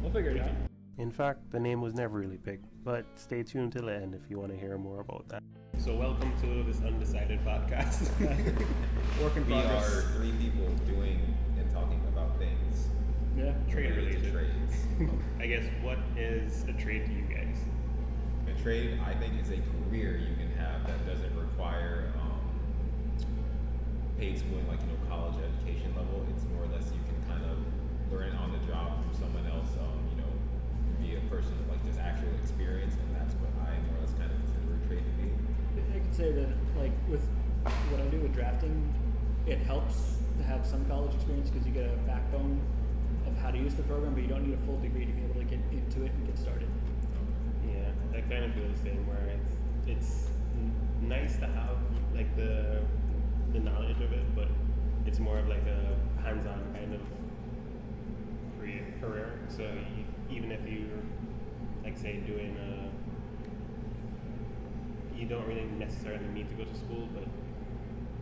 We'll figure it out. In fact, the name was never really picked, but stay tuned till the end if you want to hear more about that. So welcome to this Undecided podcast. Work in We progress. are three people doing and talking about things Yeah. Trade related to related. trades. I guess, what is a trade to you guys? A trade, I think, is a career you can have that doesn't require paid schooling, like college education level. It's more or less you can kind of learn on the job from someone else. Be a person with like just actual experience, and that's what I more or less kind of consider a trade to be. I could say that, like, with what I do with drafting, it helps to have some college experience because you get a backbone of how to use the program, but you don't need a full degree to be able to get into it and get started. Yeah, I kind of feel the same. Where it's nice to have like the knowledge of it, but it's more of like a hands-on kind of career. So even if you're, like, say, doing you don't really necessarily need to go to school, but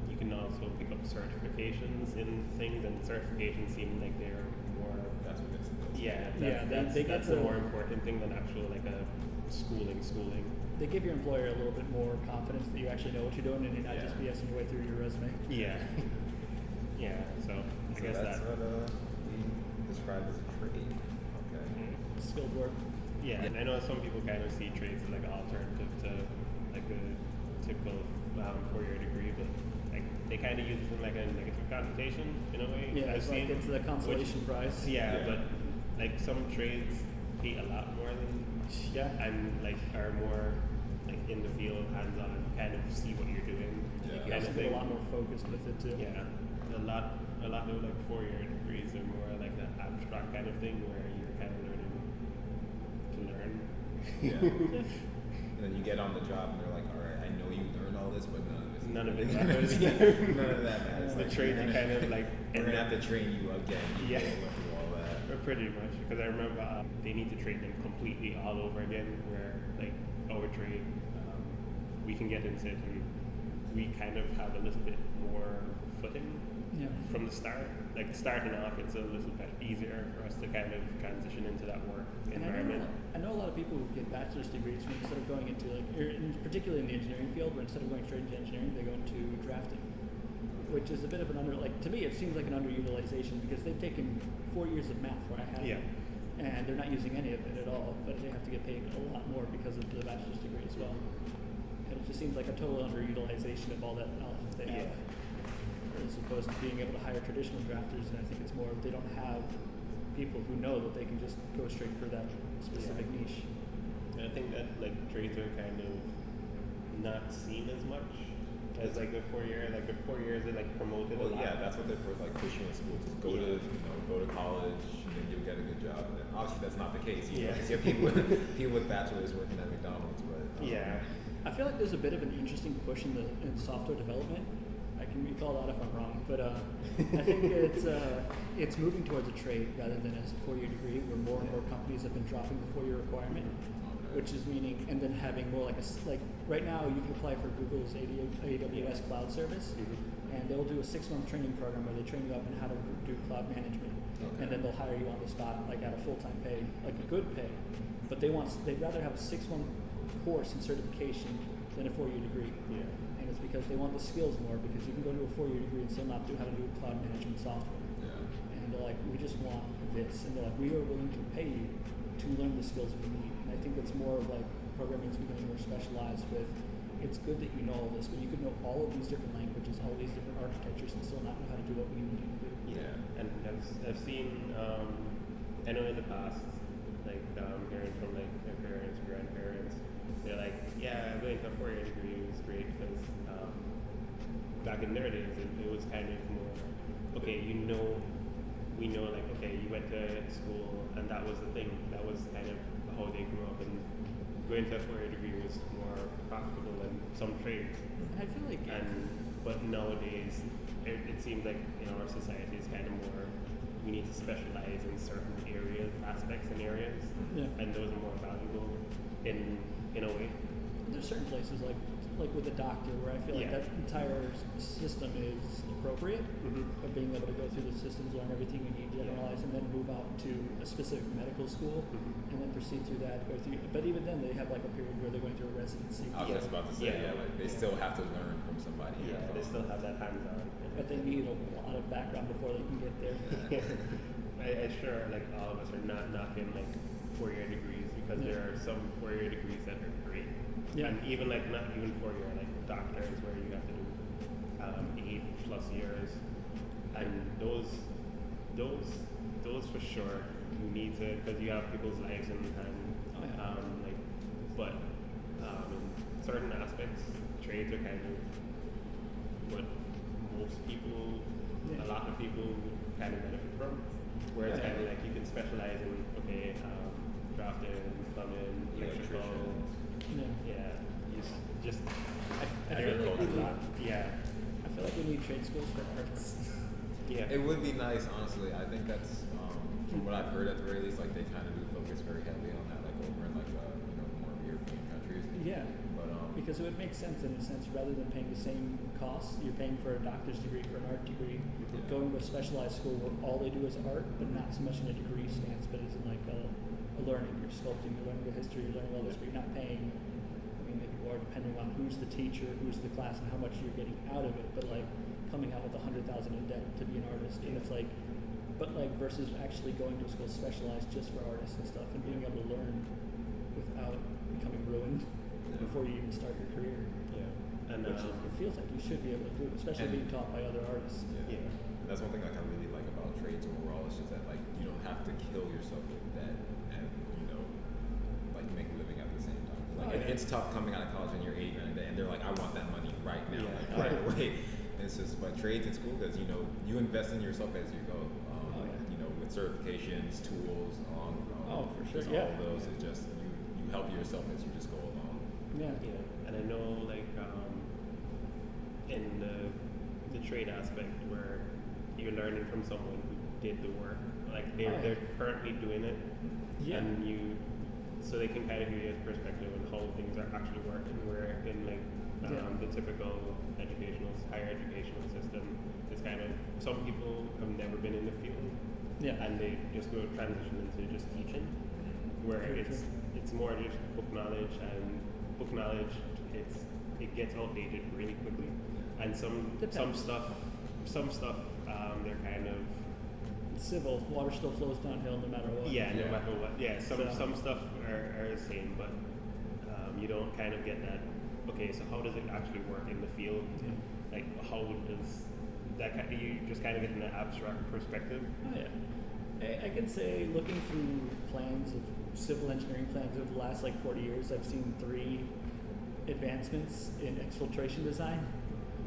you can also pick up certifications in things, and certifications seem like they're more. That's what it's supposed to be. Yeah, that's a more important thing than actual like a schooling. They give your employer a little bit more confidence that you actually know what you're doing and you're not Yeah. just BSing your way through your resume. Yeah, yeah. So I guess that's that. what we describe as a trade. Okay. Skilled work. Yeah, and I know some people kind of see trades as like an alternative to like a typical 4-year degree, but like they kind of use it in like a negative connotation in a way. Yeah, I've it's like seen, it's the consolation prize. Yeah, Yeah. but like some trades pay a lot more than and like are more like in the field, hands-on, kind of see what you're doing. Yeah. You Kind also of get thing. a lot more focused with it too. Yeah, a lot of like 4-year degrees are more like an abstract kind of thing where you're kind of learning to learn. Yeah. And then you get on the job and they're like, all right, I know you learned all this, but none of it matters. None of that matters. The Like, trade we're you gonna- kind of like We're gonna have to train you again. Yeah. You go through all that. Pretty much, because I remember they need to train them completely all over again. Where like our trade, we can get into it, and we kind of have a little bit more footing Yeah. from the start. Like starting off, it's a little bit easier for us to kind of transition into that work And environment. I know a lot of people who get bachelor's degrees who instead of going into particularly in the engineering field, where instead of going straight into engineering, they go into drafting, which is a bit of an to me it seems like an underutilization because they've taken 4 years of math where I have Yeah. and they're not using any of it at all, but they have to get paid a lot more because of the bachelor's degree as well. And it just seems like a total underutilization of all that knowledge that they have, as opposed to being able to hire traditional drafters. And I think it's more they don't have people who know that they can just go straight for that specific niche. And I think that like trades are kind of not seen as much as like the 4 year. Like the 4 years, they like promoted Well, a lot. yeah, that's what they're for, like pushing in school. Just go to go to college, and then you'll get a good job. And obviously, that's not the case. You Yeah. see people with bachelors working at McDonald's, but Yeah. I feel like there's a bit of an interesting push in software development. I can be called out if I'm wrong, but I think it's moving towards a trade rather than as a 4-year degree, where more and more companies have been dropping the 4-year requirement, which is meaning, and then having more like like right now you can apply for Google's AWS cloud service, and they'll do a 6-month training program where they train you up in how to do cloud management, and then they'll hire you on the spot, like at a full-time pay, like a good pay, but they'd rather have a 6-month course and certification than a 4-year degree. Yeah. And it's because they want the skills more, because you can go to a 4-year degree and still not do how to do cloud management software. yeah. And they're like, we just want this. And they're like, we are willing to pay you to learn the skills we need. And I think it's more of like programming is becoming more specialized with, it's good that you know all this, but you could know all of these different languages, all these different architectures, and still not know how to do what we need you to do. Yeah, and I've seen, I know in the past, like hearing from like my parents, grandparents, they're like, yeah, going to a 4-year degree was great because back in their days it was kind of more, okay, we know like, okay, you went to school and that was the thing, that was kind of how they grew up, and going to a 4-year degree was more profitable than some trades. And I feel like But nowadays, it seems like in our society it's kind of more, we need to specialize in certain areas, aspects and areas, Yeah. and those are more valuable in a way. there's certain places like like with a doctor, where I feel like Yeah. that entire system is appropriate, of being able to go through the systems, learn everything you need, generalize, and then move out to a specific medical school, and then proceed through that, go through. But even then, they have like a period where they're going through a residency. I was just about to say, like they still have to learn from somebody. Yeah, they still have that hands-on. But they need a lot of background before they can get there. I sure like all of us are not knocking like 4-year degrees, because there are some 4-year degrees that are great. Yeah. And even like not even 4-year, like doctors where you have to do 8+ years, and those for sure you need to, because you have people's lives in hand. Like, but in certain aspects, trades are kind of what most people, a lot of people kind of benefit from. Where it's kind of like you can specialize in drafting, plumbing, electrical. Just I feel like we need, yeah. I feel like we need trade schools for arts. Yeah. It would be nice, honestly. I think that's from what I've heard at the very least. Like they kind of do focus very heavily on that, like over in like more European countries. Yeah. But Because it would make sense in a sense, rather than paying the same costs, you're paying for a doctor's degree for an art degree, going to a specialized school where all they do is art, but not so much in a degree stance, but it's in like a learning. You're sculpting, you're learning the history, you're learning all this, but you're not paying. I mean, maybe more depending on who's the teacher, who's the class, and how much you're getting out of it. But like coming out with $100,000 in debt to be an artist, and it's like, but like versus actually going to a school specialized just for artists and stuff, and being able to learn without becoming ruined before you even start your career. Yeah. And Which it feels like you should be able to do, especially being taught by other artists. Yeah. That's one thing like I really like about trades overall. Is just that like you don't have to kill yourself with debt and like make a living at the same time. Like it's tough coming out of college and you're 8 grand a day, and they're like, I want that money right now, like right away. And it's just, but trades it's cool because you invest in yourself as you go. With certifications, tools, for sure. just all of those. It just you help yourself as you just go along. Yeah. And I know like in the trade aspect where you're learning from someone who did the work, like they're currently doing it, and so they can kind of give you a perspective on how things are actually working. Where in like the typical higher educational system, it's kind of some people have never been in the field, and they just go transition into just teaching, where it's more just book knowledge, and book knowledge it gets outdated really quickly, and some stuff they're kind of civil. Water still flows downhill no matter what. No matter what. Some stuff are the same, but you don't kind of get that. Okay, so how does it actually work in the field? Like how does that you just kind of get an abstract perspective? I can say, looking through plans of civil engineering plans over the last like 40 years, I've seen 3 advancements in exfiltration design.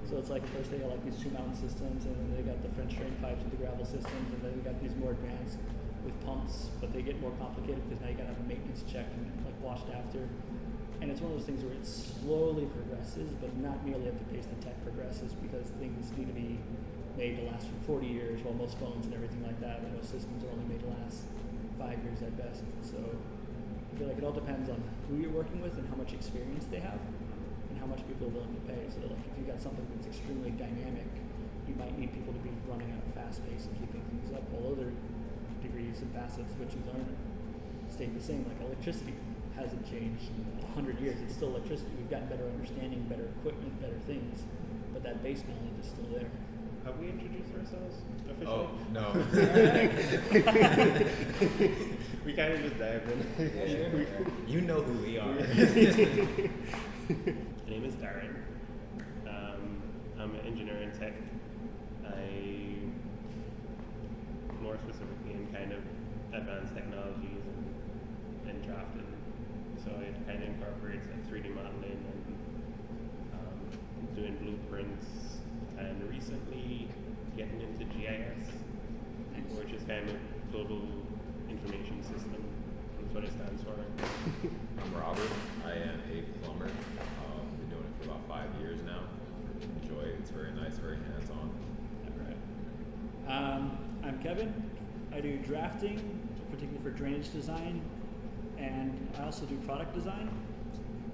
So it's like first they got like these 2 mountain systems, and then they got the French drain pipes with the gravel systems, and then they got these more advanced with pumps, but they get more complicated because now you gotta have a maintenance check and like washed after. And it's one of those things where it slowly progresses, but not nearly at the pace that tech progresses, because things need to be made to last for 40 years, while most phones and everything like that, and those systems are only made to last 5 years at best. So I feel like it all depends on who you're working with and how much experience they have and how much people are willing to pay. So like if you got something that's extremely dynamic, you might need people to be running at a fast pace and keeping things up, while other degrees and facets which you learn stayed the same. Like electricity hasn't changed in 100 years. It's still electricity. We've gotten better understanding, better equipment, better things, but that base knowledge is still there. Have we introduced ourselves officially? Oh, no. We kind of just dived in. You know who we are. My name is Darren. I'm an engineer in tech. More specifically in kind of advanced technologies and drafting. So it kind of incorporates like 3D modeling and doing blueprints, and recently getting into GIS, which is kind of Global Information System. That's what it stands for. I'm Robert. I am a plumber. Been doing it for about 5 years now. Enjoy it. It's very nice, very hands-on. All right. I'm Kevin. I do drafting, particularly for drainage design, and I also do product design.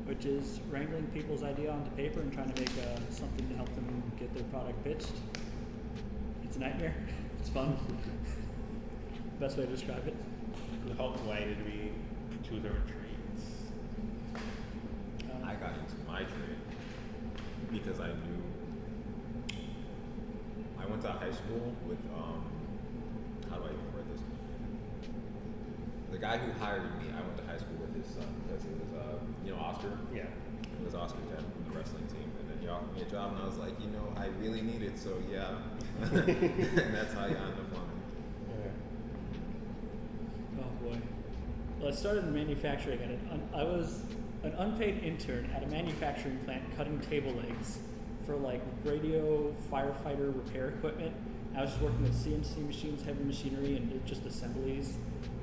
which is wrangling people's idea onto paper and trying to make something to help them get their product pitched. It's a nightmare. It's fun. Best way to describe it. Why did we choose our trades? I got into my trade because I knew I went to high school with how do I even word this? The guy who hired me, I went to high school with his son because it was Oscar. Yeah. It was Oscar Ted from the wrestling team, and then he offered me a job, and I was like, I really need it, so yeah, and that's how I got into plumbing. Oh boy. Well, I started in manufacturing, and I was an unpaid intern at a manufacturing plant cutting table legs for like radio firefighter repair equipment. I was just working with CNC machines, heavy machinery, and just assemblies,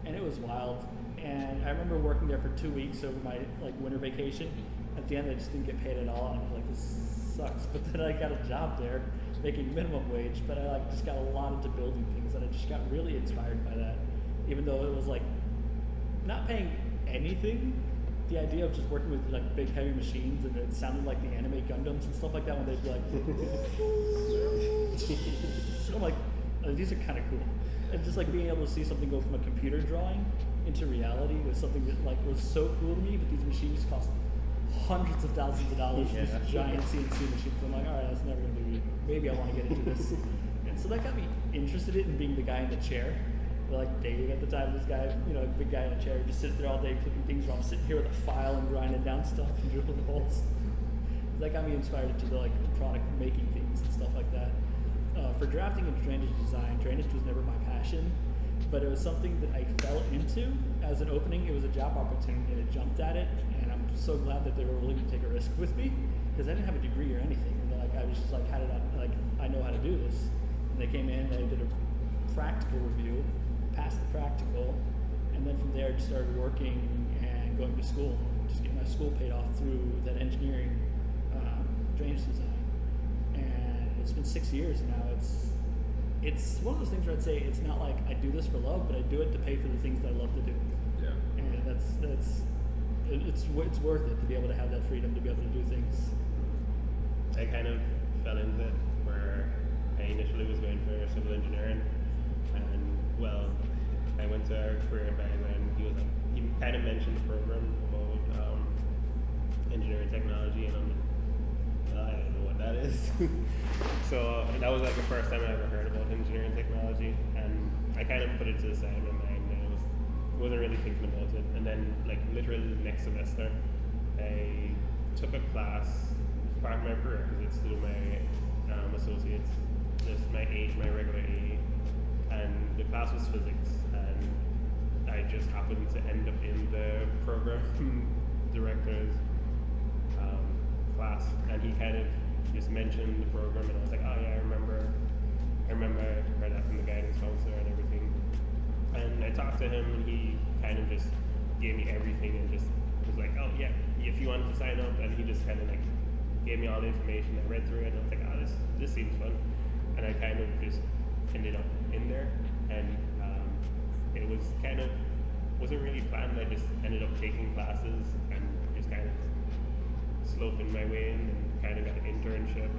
and it was wild. And I remember working there for 2 weeks over my like winter vacation. At the end, I just didn't get paid at all, and I was like, this sucks. But then I got a job there, making minimum wage. But I like just got a lot into building things, and I just got really inspired by that. Even though it was like not paying anything, the idea of just working with like big heavy machines, and it sounded like the anime Gundams and stuff like that when they'd be like, so I'm like, oh, these are kind of cool. And just like being able to see something go from a computer drawing into reality was something that like was so cool to me. But these machines cost hundreds of thousands of dollars. Yeah. These giant CNC machines. I'm like, all right, that's never gonna be me. Maybe I want to get into this. And so that got me interested in being the guy in the chair. Like dating at the time, this guy, a big guy in a chair, just sits there all day clicking things while I'm sitting here with a file and grinding down stuff and drilling holes. That got me inspired to the like product making things and stuff like that. For drafting and drainage design, drainage was never my passion, but it was something that I fell into as an opening. It was a job opportunity, and I jumped at it. And I'm so glad that they were willing to take a risk with me, because I didn't have a degree or anything. And like I was just like, I know how to do this. And they came in, they did a practical review, passed the practical, and then from there I just started working and going to school, just getting my school paid off through that engineering drainage design. And it's been 6 years now. It's one of those things where I'd say it's not like I do this for love, but I do it to pay for the things that I love to do. Yeah. And it's worth it to be able to have that freedom to be able to do things. I kind of fell into it where I initially was going for civil engineering, and I went to our career advisor, and he kind of mentioned the program about engineering technology, and I'm like, well, I don't know what that is. So that was like the first time I ever heard about engineering technology, and I kind of put it to the side of my mind, and wasn't really thinking about it. And then like literally the next semester, I took a class, part of my prerequisites to do my associates, just my regular AE, and the class was physics, and I just happened to end up in the program director's class, and he kind of just mentioned the program, and I was like, oh yeah, I remember I heard that from the guidance counselor and everything. And I talked to him, and he kind of just gave me everything, and just was like, oh yeah, if you wanted to sign up, and he just kind of like gave me all the information. I read through it, and I was like, oh, this seems fun, and I kind of just ended up in there, and it was kind of wasn't really planned. I just ended up taking classes and just kind of sloping my way in, and kind of got an internship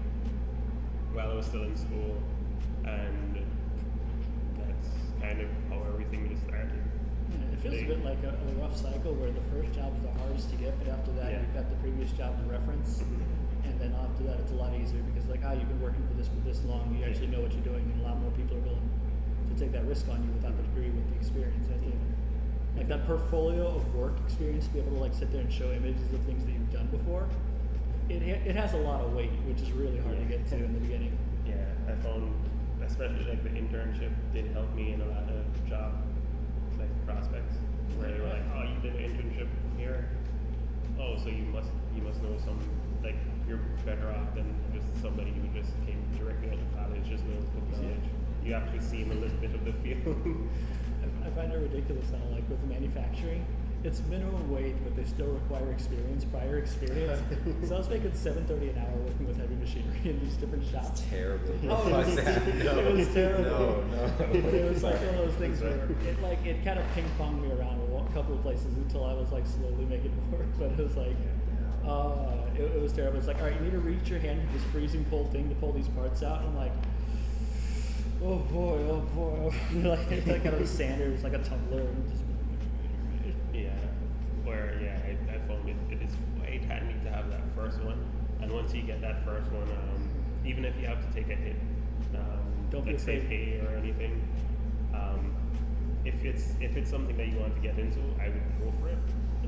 while I was still in school, and that's kind of how everything just started. Yeah, it feels a bit like a rough cycle where the first job is the hardest to get, but after that you've got the previous job to reference, and then after that it's a lot easier because like, you've been working for this long, you actually know what you're doing, and a lot more people are willing to take that risk on you without the degree, with the experience. I think like that portfolio of work experience, to be able to like sit there and show images of things that you've done before, it has a lot of weight, which is really hard to get to in the beginning. Yeah, I found especially like the internship did help me in a lot of job like prospects where they were like, oh, you did an internship here, oh, so you must know some, like you're better off than just somebody who just came directly out of college, just knows book knowledge. You actually see a little bit of the field. I find it ridiculous how like with manufacturing, it's minimum wage, but they still require prior experience. So I was making $7.30 an hour working with heavy machinery in these different shops. It's terrible. Oh, it was terrible. No. It was like one of those things where it kind of ping ponged me around a couple of places until I was like slowly making it work. But it was like, It was terrible. It's like, all right, you need to reach your hand to this freezing cold thing to pull these parts out. And I'm like, oh boy. like out of a sander, it's like a tumbler. And just, Yeah. Where I found it is quite handy to have that first one, and once you get that first one, even if you have to take a hit, Don't be let's say afraid. pay or anything, if it's something that you want to get into, I would go for it,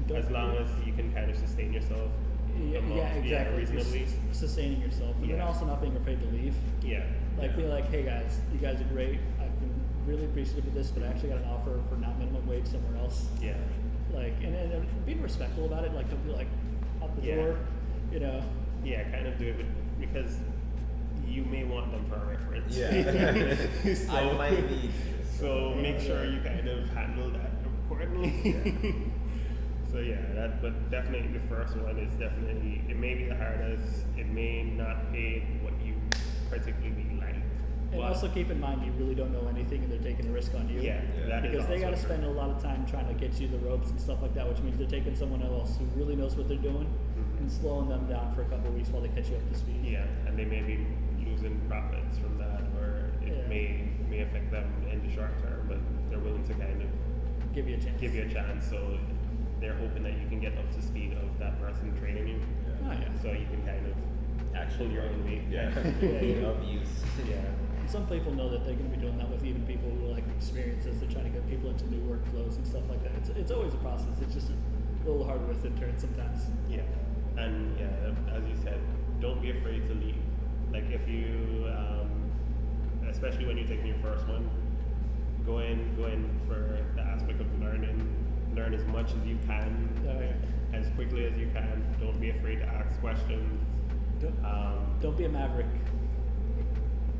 Don't as long as you can kind of sustain yourself. exactly. Reasonably. Just sustaining yourself, but then Yeah. also not being afraid to leave. Yeah. Like, be like, hey guys, you guys are great. I've been really appreciative of this, but I actually got an offer for not minimum wage somewhere else. Yeah. Like, and being respectful about it, like, don't be like out the Yeah. door, you know. Yeah, kind of do it because you may want them for a reference. Yeah. So, I might need. so make sure Yeah. you kind of handle that accordingly. So yeah, but definitely the first one is definitely, it may be the hardest, it may not pay what you particularly like. And but- also keep in mind, you really don't know anything, and they're taking a risk on you. Yeah, that is Because they also got to true. spend a lot of time trying to get you the ropes and stuff like that, which means they're taking someone else who really knows what they're doing Mhm. and slowing them down for a couple of weeks while they catch you up to speed. Yeah, and they may be losing profits from that, or it Yeah. may affect them in the short term, but they're willing to kind of Give you a chance. give you a chance. So they're hoping that you can get up to speed of that person training you. Oh, yeah. So you can kind of pull your own weight. Yeah. Yeah. Of use. Yeah. And some people know that they're going to be doing that with even people who like experiences. They're trying to get people into new workflows and stuff like that. It's always a process. It's just a little harder with interns sometimes. Yeah, and as you said, don't be afraid to leave. Like if you, especially when you're taking your first one, go in for the aspect of learn as much as you can, Oh, yeah. as quickly as you can. Don't be afraid to ask questions. Don't be a maverick.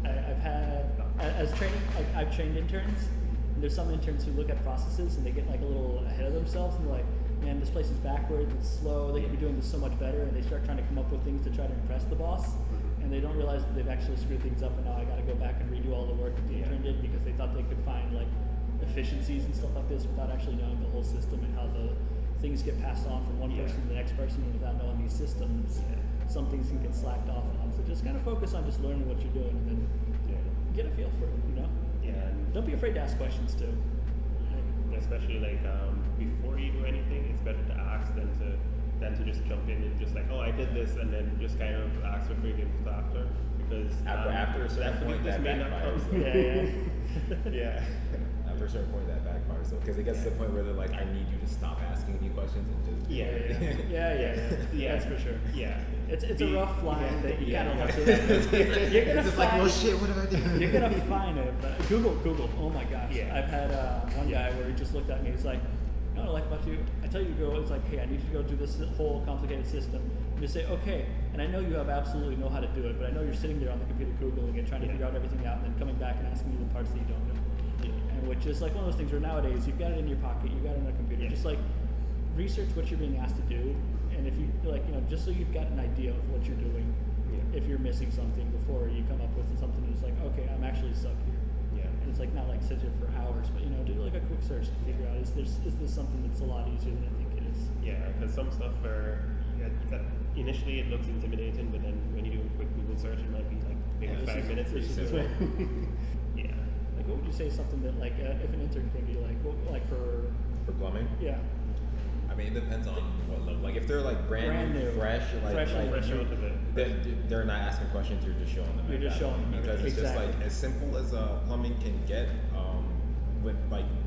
I've had as training, like I've trained interns. And there's some interns who look at processes and they get like a little ahead of themselves and they're like, man, this place is backwards, it's slow, they could be doing this so much better, and they start trying to come up with things to try to impress the boss, and they don't realize that they've actually screwed things up, and now I got to go back and redo all the work that the intern did because they thought they could find like efficiencies and stuff like this without actually knowing the whole system and how the things get passed on from one person to the next person, and without knowing these systems, some things can get slacked off on. So just kind of focus on just learning what you're doing, and then get a feel for it, you know? Yeah, and Don't be afraid to ask questions too. especially like before you do anything, it's better to ask than to just jump in and just like, oh, I did this, and then just kind of ask for forgiveness after, because After a certain point, forgiveness that may not backfires. come. Yeah. Yeah. After a certain point, that backfires. So because it gets to the point where they're like, I need you to stop asking me questions and just Yeah. That's for sure. Yeah. It's a rough line that you kind of have to. You're gonna just like, well, find- shit, what am I doing? You're gonna find it, but Google. Oh my gosh. Yeah. I've had one guy where he just looked at me. He's like, "You know what I like about you? I tell you to go. It's like, hey, I need you to go do this whole complicated system." And you say, "Okay," and I know you have absolutely know how to do it, but I know you're sitting there on the computer googling it, trying to figure out everything out, and then coming back and asking me the parts that you don't know. And which is like one of those things where nowadays you've got it in your pocket, you've got it on a computer. Yeah. Just like research what you're being asked to do, and if you like, just so you've got an idea of what you're doing. Yeah. If you're missing something before you come up with something that's like, okay, I'm actually stuck here. Yeah. And it's like not like sit here for hours, but do like a quick search to figure out is this something that's a lot easier than I think it is. Yeah, because some stuff that initially it looks intimidating, but then when you do a quick Google search, it might be like maybe Yeah, 5 minutes. this is or way. Yeah. Like, what would you say is something that like if an intern came to you like for For plumbing? yeah I mean, it depends on what level. Like, if they're like brand new, fresh, Fresh like out of it. they're not asking questions. You're just showing them. You're at just that showing point, them because it's exactly. just like as simple as plumbing can get.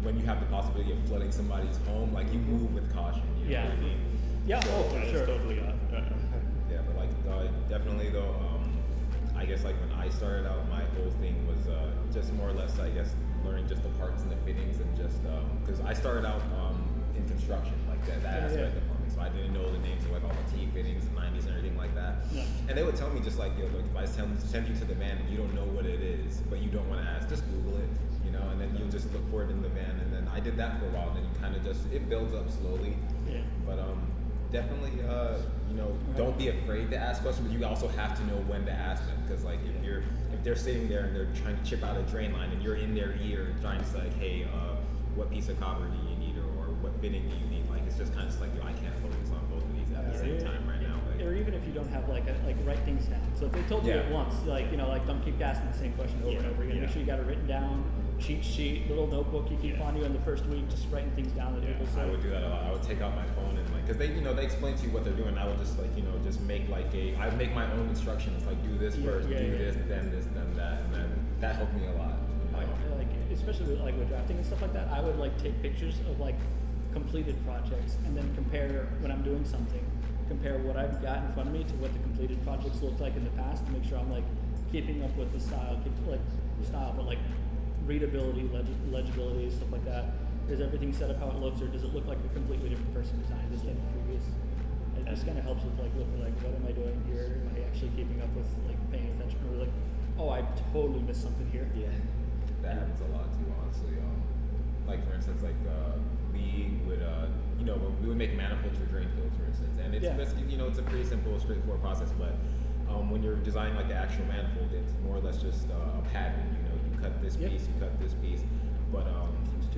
When you have the possibility of flooding somebody's home, like you move with caution. You know what I mean? yeah So, for That is sure. totally Yeah, but like definitely though, I guess like when I started out, my whole thing was just more or less, I guess, learning just the parts and the fittings, and just because I started out in construction, like that aspect of plumbing, so I didn't know the names of like all the T fittings and 90s and everything like that. Yeah. And they would tell me just like, yo, look, if I send you to the van and you don't know what it is, but you don't want to ask, just Google it, and then you'll just look for it in the van, and then I did that for a while, and then you kind of just it builds up slowly. Yeah. But definitely, don't be afraid to ask questions, but you also have to know when to ask them, because like if they're sitting there and they're trying to chip out a drain line and you're in their ear trying to say like, hey, what piece of copper do you need, or what fitting do you need. Like it's just kind of like, yo, I can't focus on both of these at the same time right now. Like, or even if you don't have like write things down. So if they told you it once, like don't keep asking the same question over and over again. Make sure you got it written down, cheat sheet, little notebook you keep on you in the first week, just writing things down that people say. I would do that a lot. I would take out my phone and like, cause they they explain to you what they're doing. I would just like just make I make my own instructions. Like do this first, do this, then this, then that, and then that helped me a lot. Like especially with drafting and stuff like that, I would take pictures of completed projects and then compare when I'm doing something, compare what I've got in front of me to what the completed projects looked like in the past to make sure I'm keeping up with the style, but readability, legibility, stuff like that. Is everything set up how it looks, or does it look like a completely different person designed this than the previous? It just kind of helps with looking what am I doing here? Am I actually keeping up with paying attention, or oh, I totally missed something here. Yeah. That happens a lot too, honestly. Like for instance, we would we would make manifolds for drain fields, for instance, and it's it's a pretty simple, straightforward process. But when you're designing the actual manifold, it's more or less just a pattern. You cut this piece, you cut this piece, but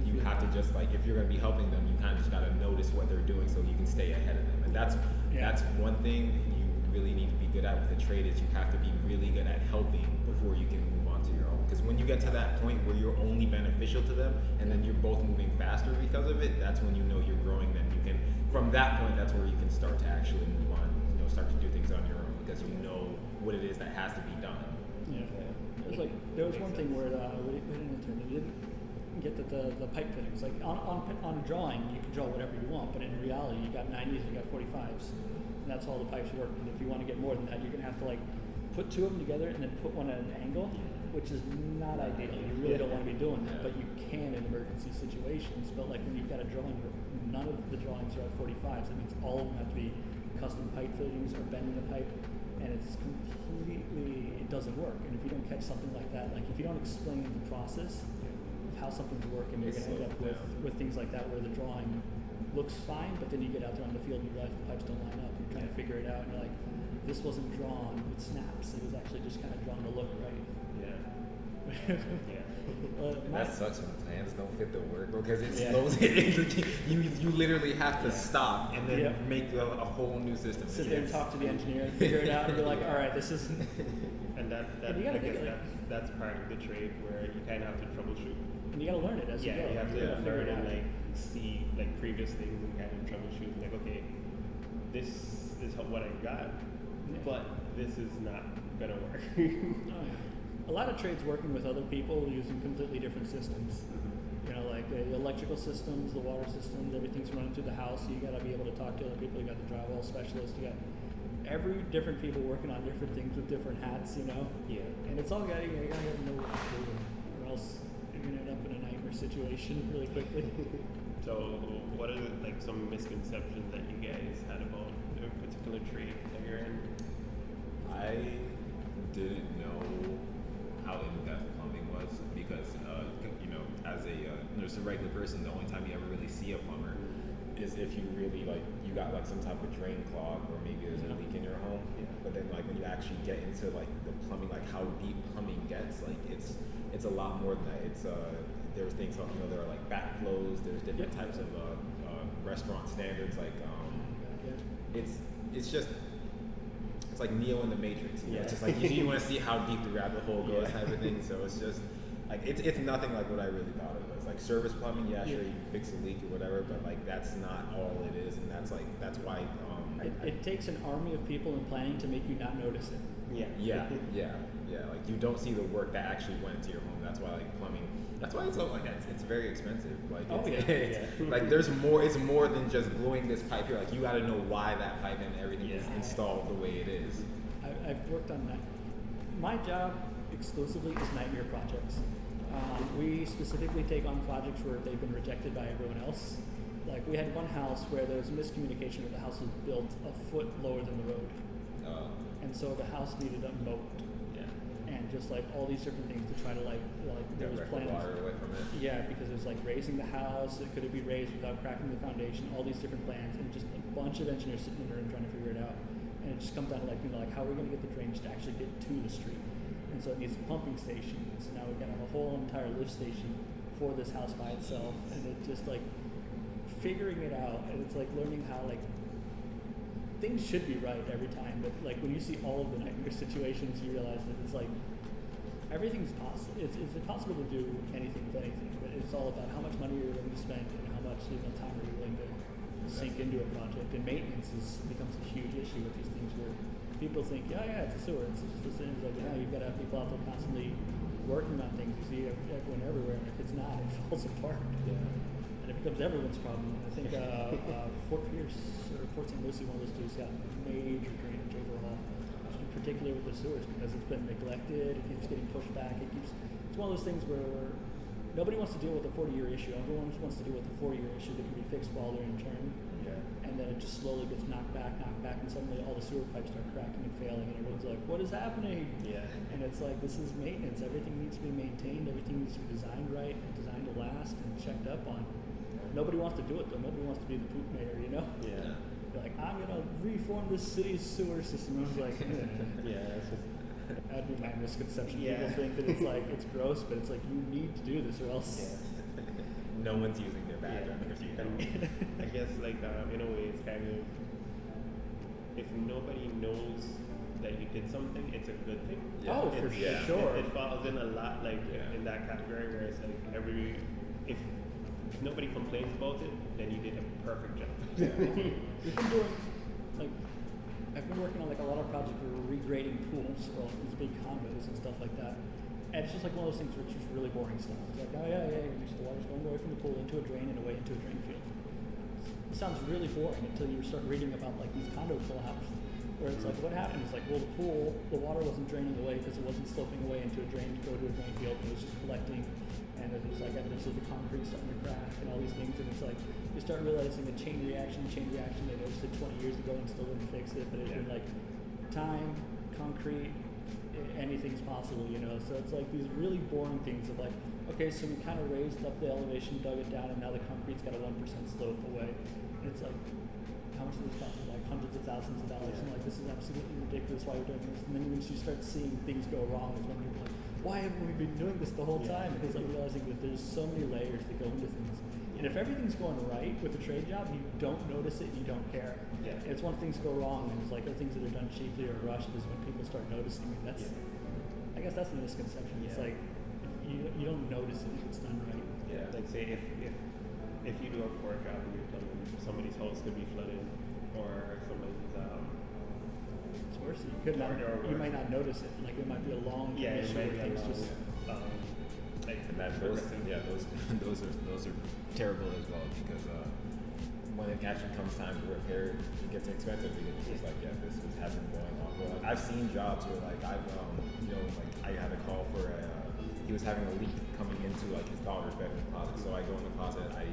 you have to just if you're going to be helping them, you kind of just got to notice what they're doing so you can stay ahead of them. And that's one thing you really need to be good at with the trade is you have to be really good at helping before you can move on to your own. Because when you get to that point where you're only beneficial to them and then you're both moving faster because of it, that's when you're growing. Then you can, from that point, that's where you can start to actually move on, start to do things on your own because you know what it is that has to be done. Yeah. There was one thing where we didn't get the pipe fittings. On a drawing, you can draw whatever you want, but in reality, you got 90s and you got 45s, and that's all the pipes work. And if you want to get more than that, you're gonna have to put two of them together and then put one at an angle, which is not ideal. You really don't want to be doing that, but you can in emergency situations. But when you've got a drawing where none of the drawings are at 45s, that means all of them have to be custom pipe fittings or bending the pipe, and it doesn't work. And if you don't catch something like that, if you don't explain the process of how something's working, you're going to end up with things like that where the drawing looks fine, but then you get out there on the field and you realize the pipes don't line up. You're trying to figure it out, and you're this wasn't drawn with snaps. It was actually just kind of drawn to look right. That sucks when plans don't fit the work because it slows it. You literally have to stop and then make a whole new system. Sit there and talk to the engineer and figure it out and be all right, this is. And that's part of the trade where you kind of have to troubleshoot. And you got to learn it as you go. You have to learn and see previous things and kind of troubleshoot. Okay, this is what I got, but this is not gonna work. A lot of trades working with other people using completely different systems. The electrical systems, the water systems, everything's running through the house. So you got to be able to talk to other people. You got the drywall specialist. You got every different people working on different things with different hats. And it's all got to know what to do, or else you're gonna end up in a nightmare situation really quickly. So, what are some misconceptions that you guys had about a particular trade that you're in? I didn't know how in-depth plumbing was because, as just a regular person, the only time you ever really see a plumber is if you really you got some type of drain clog or maybe there's a leak in your home. But then when you actually get into the plumbing, how deep plumbing gets, it's a lot more than that. It's there's things there are backflows. There's different types of restaurant standards. It's just. It's like Neo in the Matrix. It's just you want to see how deep the rabbit hole goes, type of thing. So it's just it's nothing like what I really thought it was. Service plumbing, sure, you can fix a leak or whatever, but that's not all it is, and that's why. It takes an army of people in planning to make you not notice it. Yeah. You don't see the work that actually went into your home. That's why plumbing. That's why it's so it's very expensive. There's more. It's more than just gluing this pipe here. You got to know why that pipe and everything is installed the way it is. I've worked on that. My job exclusively is nightmare projects. We specifically take on projects where they've been rejected by everyone else. We had one house where there was miscommunication where the house was built a foot lower than the road. And so the house needed a moat. And just all these different things to try to there was plans. Water away from it. Yeah, because it was raising the house, could it be raised without cracking the foundation, all these different plans, and just a bunch of engineers sitting in there and trying to figure it out. And it just comes down to how are we going to get the drainage to actually get to the street? And so it needs a pumping station. So now we've got to have a whole entire lift station for this house by itself. And it just figuring it out, and it's like learning how like things should be right every time, but like when you see all of the nightmare situations, you realize that it's like everything's possible. It's impossible to do anything with anything, but it's all about how much money you're willing to spend and how much time are you willing to sink into a project. And maintenance becomes a huge issue with these things where people think, yeah, it's a sewer. It's just this thing. It's like, yeah, you've got to have people out there constantly working on things. You see everyone everywhere, and if it's not, it falls apart. Yeah. And it becomes everyone's problem. I think Fort Pierce or Fort St. Lucie, one of those two, got major drainage overhaul, in particular with the sewers, because it's been neglected. It keeps getting pushed back. It's one of those things where nobody wants to deal with a 40-year issue. Everyone wants to deal with a 4-year issue that can be fixed while they're in term. Yeah. And then it just slowly gets knocked back, and suddenly all the sewer pipes start cracking and failing, and everyone's like, what is happening? Yeah. And it's like, this is maintenance. Everything needs to be maintained. Everything needs to be designed right, designed to last, and checked up on. Nobody wants to do it, though. Nobody wants to be the poop mayor, you know? Yeah. They're like, I'm going to reform this city's sewer system. And I was like, Yeah. It's just, that'd be my misconception. Yeah. People think that it's like, it's gross, but it's like, you need to do this or else. yeah. No one's using their badge on their feet. And I guess like in a way it's kind of, if nobody knows that you did something, it's a good thing. Yeah. Oh, for It's- sure. It falls in a lot like in that category where it's like if nobody complains about it, then you did a perfect job. We've been doing, like, I've been working on like a lot of projects where we're regrading pools for all these big condos and stuff like that. And it's just like one of those things where it's just really boring stuff. It's like, oh yeah, the water's going away from the pool into a drain and away into a drain field. It sounds really boring until you start reading about like these condo collapse, where it's like, what happened? It's like, well, the pool, the water wasn't draining away because it wasn't sloping away into a drain to go to a drain field. It was just collecting, and it was like evidence of the concrete starting to crack and all these things. And it's like you start realizing the chain reaction. They noticed it 20 years ago and still didn't fix it, but it's been like time, concrete. Anything's possible, you know. So it's like these really boring things of like, okay, so we kind of raised up the elevation, dug it down, and now the concrete's got a 1% slope away. And it's like, how much does this cost? Like hundreds of thousands of dollars. And like, this is absolutely ridiculous. Why we're doing this? And then once you start seeing things go wrong, is when you're like, why haven't we been doing this the whole time? Because like realizing that there's so many layers that go into things. And if everything's going right with the trade job, you don't notice it, you don't care. Yeah. And it's when things go wrong, and it's like the things that are done cheaply or rushed is when people start noticing. And that's, I guess that's the misconception. It's like you don't notice it if it's done right. Yeah. Like say if you do a poor job and you're telling somebody's house could be flooded or somebody's It's worse. You could not. You might not notice it. Like it might be a long it issue might where be things just. like And those are terrible as well, because when it actually comes time to repair, it gets expensive because it's just like, this has been going on. But like, I've seen jobs where like I've like I had a call for he was having a leak coming into like his daughter's bedroom closet. So I go in the closet, I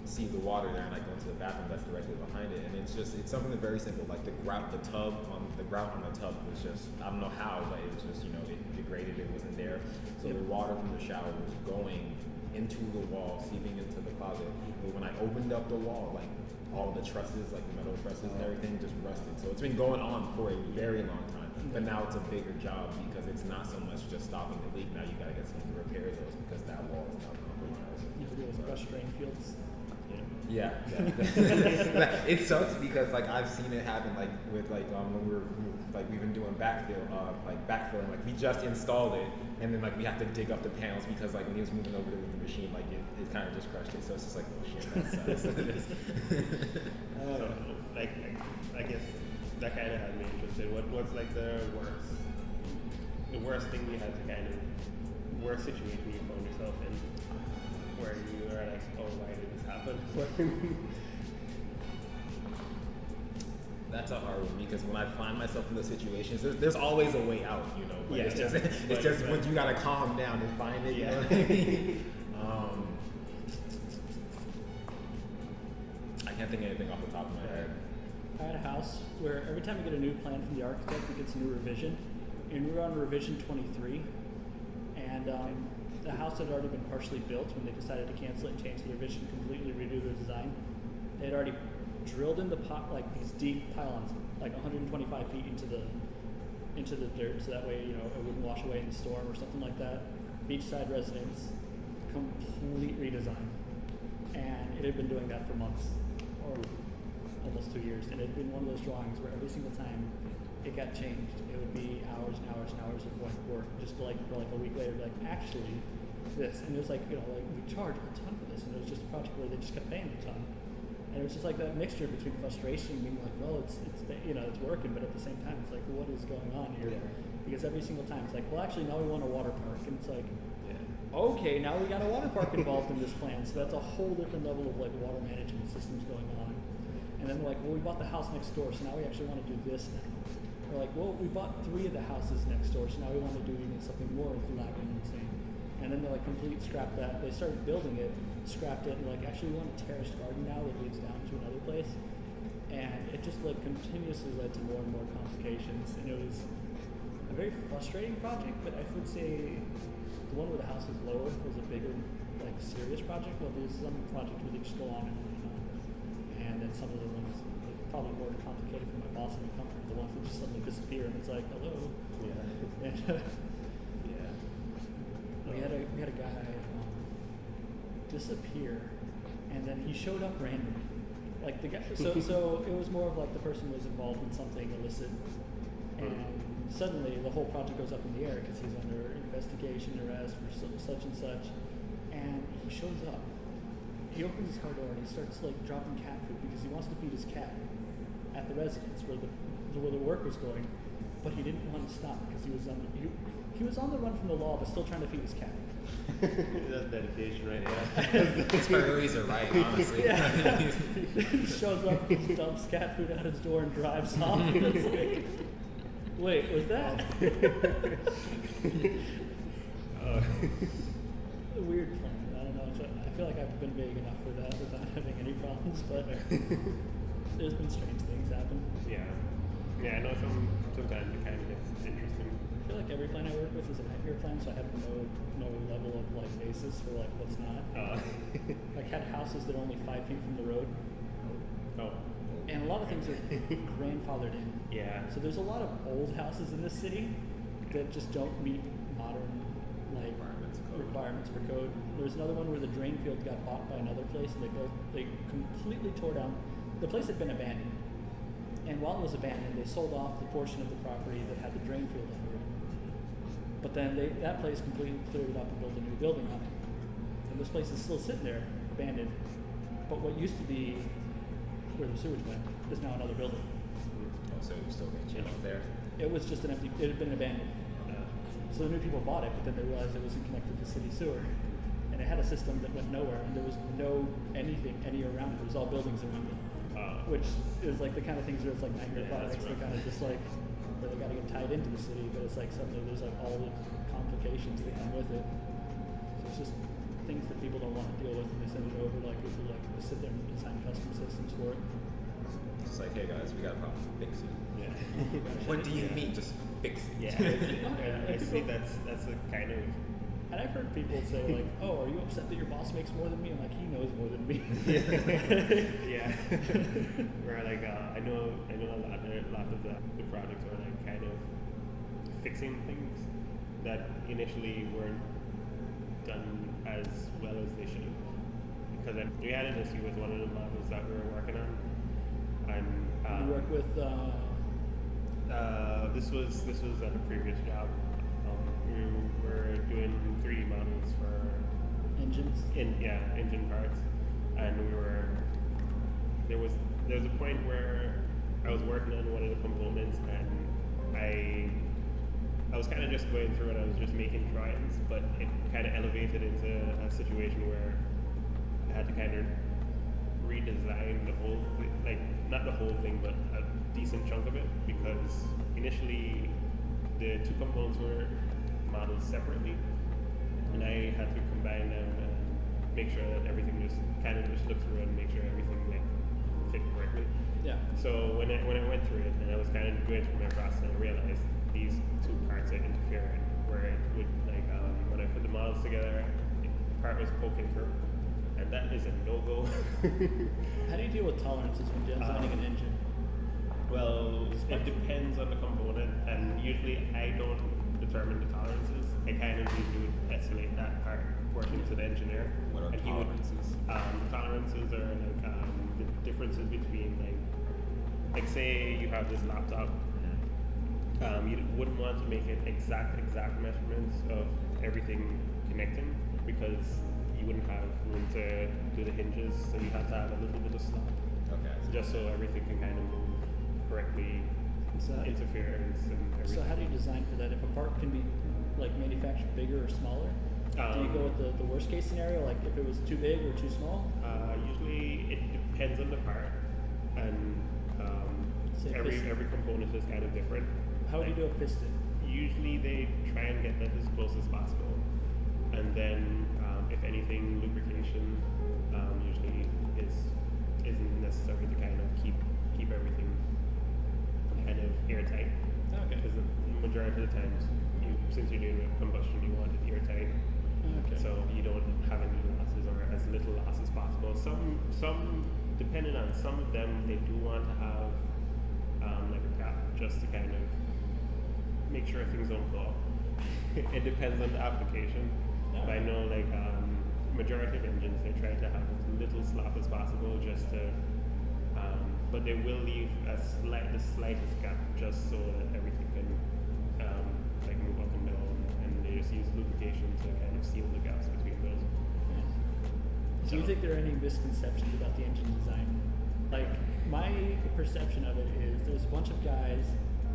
see the water there, and I go into the bathroom that's directly behind it, and it's something very simple. Like the grout on the tub was just, I don't know how, but it was just it degraded. It wasn't there. So the water from the shower was going into the wall, seeping into the closet. But when I opened up the wall, like all the trusses, like the metal trusses and everything, just rusted. So it's been going on for a very long time. But now it's a bigger job because it's not so much just stopping the leak. Now you gotta get someone to repair those because that wall is now compromised. You have to deal with rush drain fields. Yeah. It sucks because like I've seen it happen like with like when we've been doing backfilling, like we just installed it and then like we have to dig up the panels because like when he was moving over with the machine, like it kind of just crushed it. So it's just like, oh shit, that sucks. so like I guess that kind of had me interested. What's like the worst thing you had to kind of worst situation you found yourself in where you are like, oh, why did this happen? That's a hard one because when I find myself in those situations, there's always a way out, But it's just when you gotta calm down and find it. You know what I mean? I can't think of anything off the top of my head. I had a house where every time we get a new plan from the architect, it gets a new revision. And we were on revision 23, and the house had already been partially built when they decided to cancel it and change the revision, completely redo the design. They had already drilled in the like these deep pylons, like 125 feet into the dirt, so that way it wouldn't wash away in the storm or something like that. Beachside residence, complete redesign. And they've been doing that for months, or almost 2 years, and it'd been one of those drawings where every single time it got changed, it would be hours and hours and hours of like work, just to, like for like a week later, like actually this, and it was like like we charge a ton for this, and it was just a project where they just kept paying a ton, and it was just like that mixture between frustration, being like, well, it's it's working, but at the same time, it's like, what is going on here? Yeah. Because every single time it's like, well, actually now we want a water park, and it's like, okay, now we got a water park involved in this plan, so that's a whole different level of like water management systems going on. And then we're like, well, we bought the house next door, so now we actually want to do this now. We're like, well, we bought 3 of the houses next door, so now we want to do even something more elaborate and insane. And then they're like, complete scrap that. They started building it, scrapped it, and like, actually we want a terraced garden now that leads down to another place. And it just like continuously led to more and more complications, and it was a very frustrating project, but I would say the one where the house was lower was a bigger, like, serious project. Well, there's some projects where they just go on and on and on. And then some of the ones, like, probably more complicated for my boss in the company, the ones that just suddenly disappear, and it's like, hello. Yeah. And, Yeah. we had a guy disappear, and then he showed up randomly. Like the guy, so it was more of like the person was involved in something illicit, and suddenly the whole project goes up in the air because he's under investigation, arrest for such and such, and he shows up. He opens his car door and he starts like dropping cat food because he wants to feed his cat at the residence where the work was going, but he didn't want to stop because he was on the run from the law, but still trying to feed his cat. That's dedication right there. His priorities are right, honestly. Yeah. He shows up, dumps cat food out his door, and drives off. And it's like, wait, was that? A weird plan. I don't know. I feel like I've been vague enough for that without having any problems, but there's been strange things happen. Yeah. Yeah, I know sometimes it kind of gets interesting. I feel like every plan I work with is a nightmare plan, so I have no level of like basis for like what's not. Like had houses that are only 5 feet from the road, Oh. and a lot of things are grandfathered in. Yeah. So there's a lot of old houses in this city that just don't meet modern like requirements for code. There's another one where the drain field got bought by another place, and they completely tore down. The place had been abandoned, and while it was abandoned, they sold off the portion of the property that had the drain field under it. But then that place completely cleared it up and built a new building on it. And this place is still sitting there, abandoned. But what used to be where the sewage went is now another building. Oh, so you're still getting channeled there. It was just it had been abandoned. So the new people bought it, but then they realized it wasn't connected to city sewer. And it had a system that went nowhere, and there was no anything anywhere around it. It was all buildings around it. Which is like the kind of things where it's like nightmare products. They're kind of just like, they got to get tied into the city, but it's like suddenly there's like all the complications that come with it. So it's just things that people don't want to deal with, and they send it over like people like to sit there and design custom systems for it. It's like, hey guys, we got a problem. Fix it. Yeah. What do you need? Just fix it. Yeah. I see that's a kind of. And I've heard people say like, "Oh, are you upset that your boss makes more than me?" I'm like, he knows more than me. Yeah. Where like I know a lot of the projects are like kind of fixing things that initially weren't done as well as they should have. Because we had an issue with one of the models that we were working on. And you work with. This was at a previous job. We were doing 3D models for Engines. Engine parts, and there was a point where I was working on one of the components, and I was kind of just going through it. I was just making drawings, but it kind of elevated into a situation where I had to kind of redesign the whole thing, like not the whole thing, but a decent chunk of it, because initially the 2 components were modeled separately, and I had to combine them and make sure that everything just looked through it and make sure everything like fit correctly. Yeah. So when I went through it and I was kind of going through my process, I realized these 2 parts are interfering, where it would like when I put the models together, the part was poking through, and that is a no-go. How do you deal with tolerances when designing an engine? Well, it depends on the component, and usually I don't determine the tolerances. I kind of usually would escalate that portion to the engineer. What are and tolerances? The tolerance tolerances are the differences between like say you have this laptop. You wouldn't want to make it exact measurements of everything connecting because you wouldn't have room to do the hinges, so you have to have a little bit of slop. Okay. Just so everything can kind of move correctly, interference and everything. So how do you design for that? If a part can be like manufactured bigger or smaller, do you go with the worst case scenario, like if it was too big or too small? Usually it depends on the part, and every component is kind of different. How would you do a piston? Usually they try and get that as close as possible, and then if anything, lubrication usually isn't necessary to kind of keep everything kind of airtight. Okay. Because the majority of the times, since you're doing combustion, you want it airtight. Okay. So you don't have any losses or as little loss as possible. Some depending on some of them, they do want to have like a cap just to kind of make sure things don't blow up. It depends on the application. Yeah. But I know like majority of engines, they try to have as little slop as possible just to, but they will leave the slightest gap just so that everything can like move up and down, and they just use lubrication to kind of seal the gaps between those. Do you think there are any misconceptions about the engine design? Like, my perception of it is there's a bunch of guys,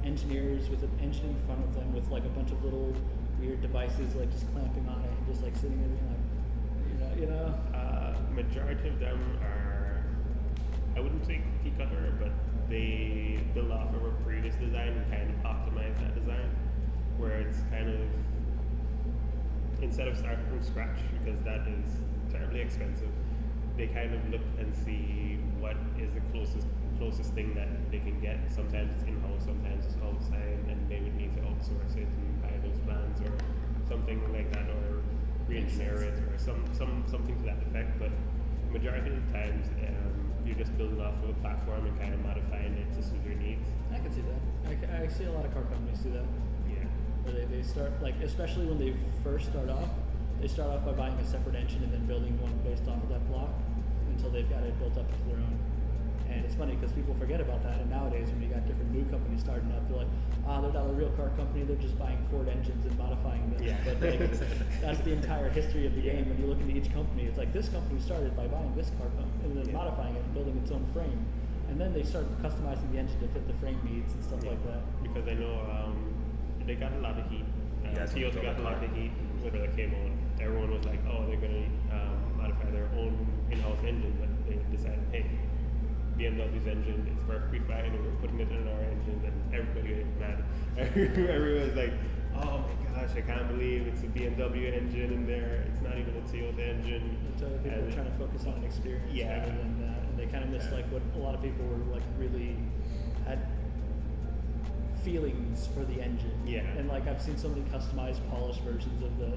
engineers with an engine in front of them with like a bunch of little weird devices like just clamping on it and just like sitting there being like, majority of them are, I wouldn't say cookie cutter, but they build off of a previous design and kind of optimize that design, where it's kind of, instead of starting from scratch, because that is terribly expensive, they kind of look and see what is the closest thing that they can get. Sometimes it's in-house, sometimes it's outside, and they would need to outsource it and buy those plans or something like that, or re-engineer it or something to that effect. But majority of the times, you're just building off of a platform and kind of modifying it to suit your needs. I can see that. I see a lot of car companies do that. Yeah. Where they start, like, especially when they first start off, they start off by buying a separate engine and then building one based off of that block until they've got it built up to their own. And it's funny because people forget about that, and nowadays when you got different new companies starting up, they're like, they're not a real car company, they're just buying Ford engines and modifying them. Yeah. But like, that's the entire history of the game. When you look into each company, it's like this company started by buying this car company and then modifying it and building its own frame. And then they started customizing the engine to fit the frame needs and stuff like that. Because I know they got a lot of heat. Toyota got a lot of heat when it came out. Everyone was like, they're going to modify their own in-house engine, but they decided, hey, BMW's engine is perfectly fine, and we're putting it in our engine, and everybody was mad. Everyone was like, oh my gosh, I can't believe it's a BMW engine in there. It's not even a Toyota engine. So people were trying to focus on an experience rather than that, and they kind of missed like what a lot of people were like really had feelings for the engine. Yeah. And like I've seen so many customized, polished versions of the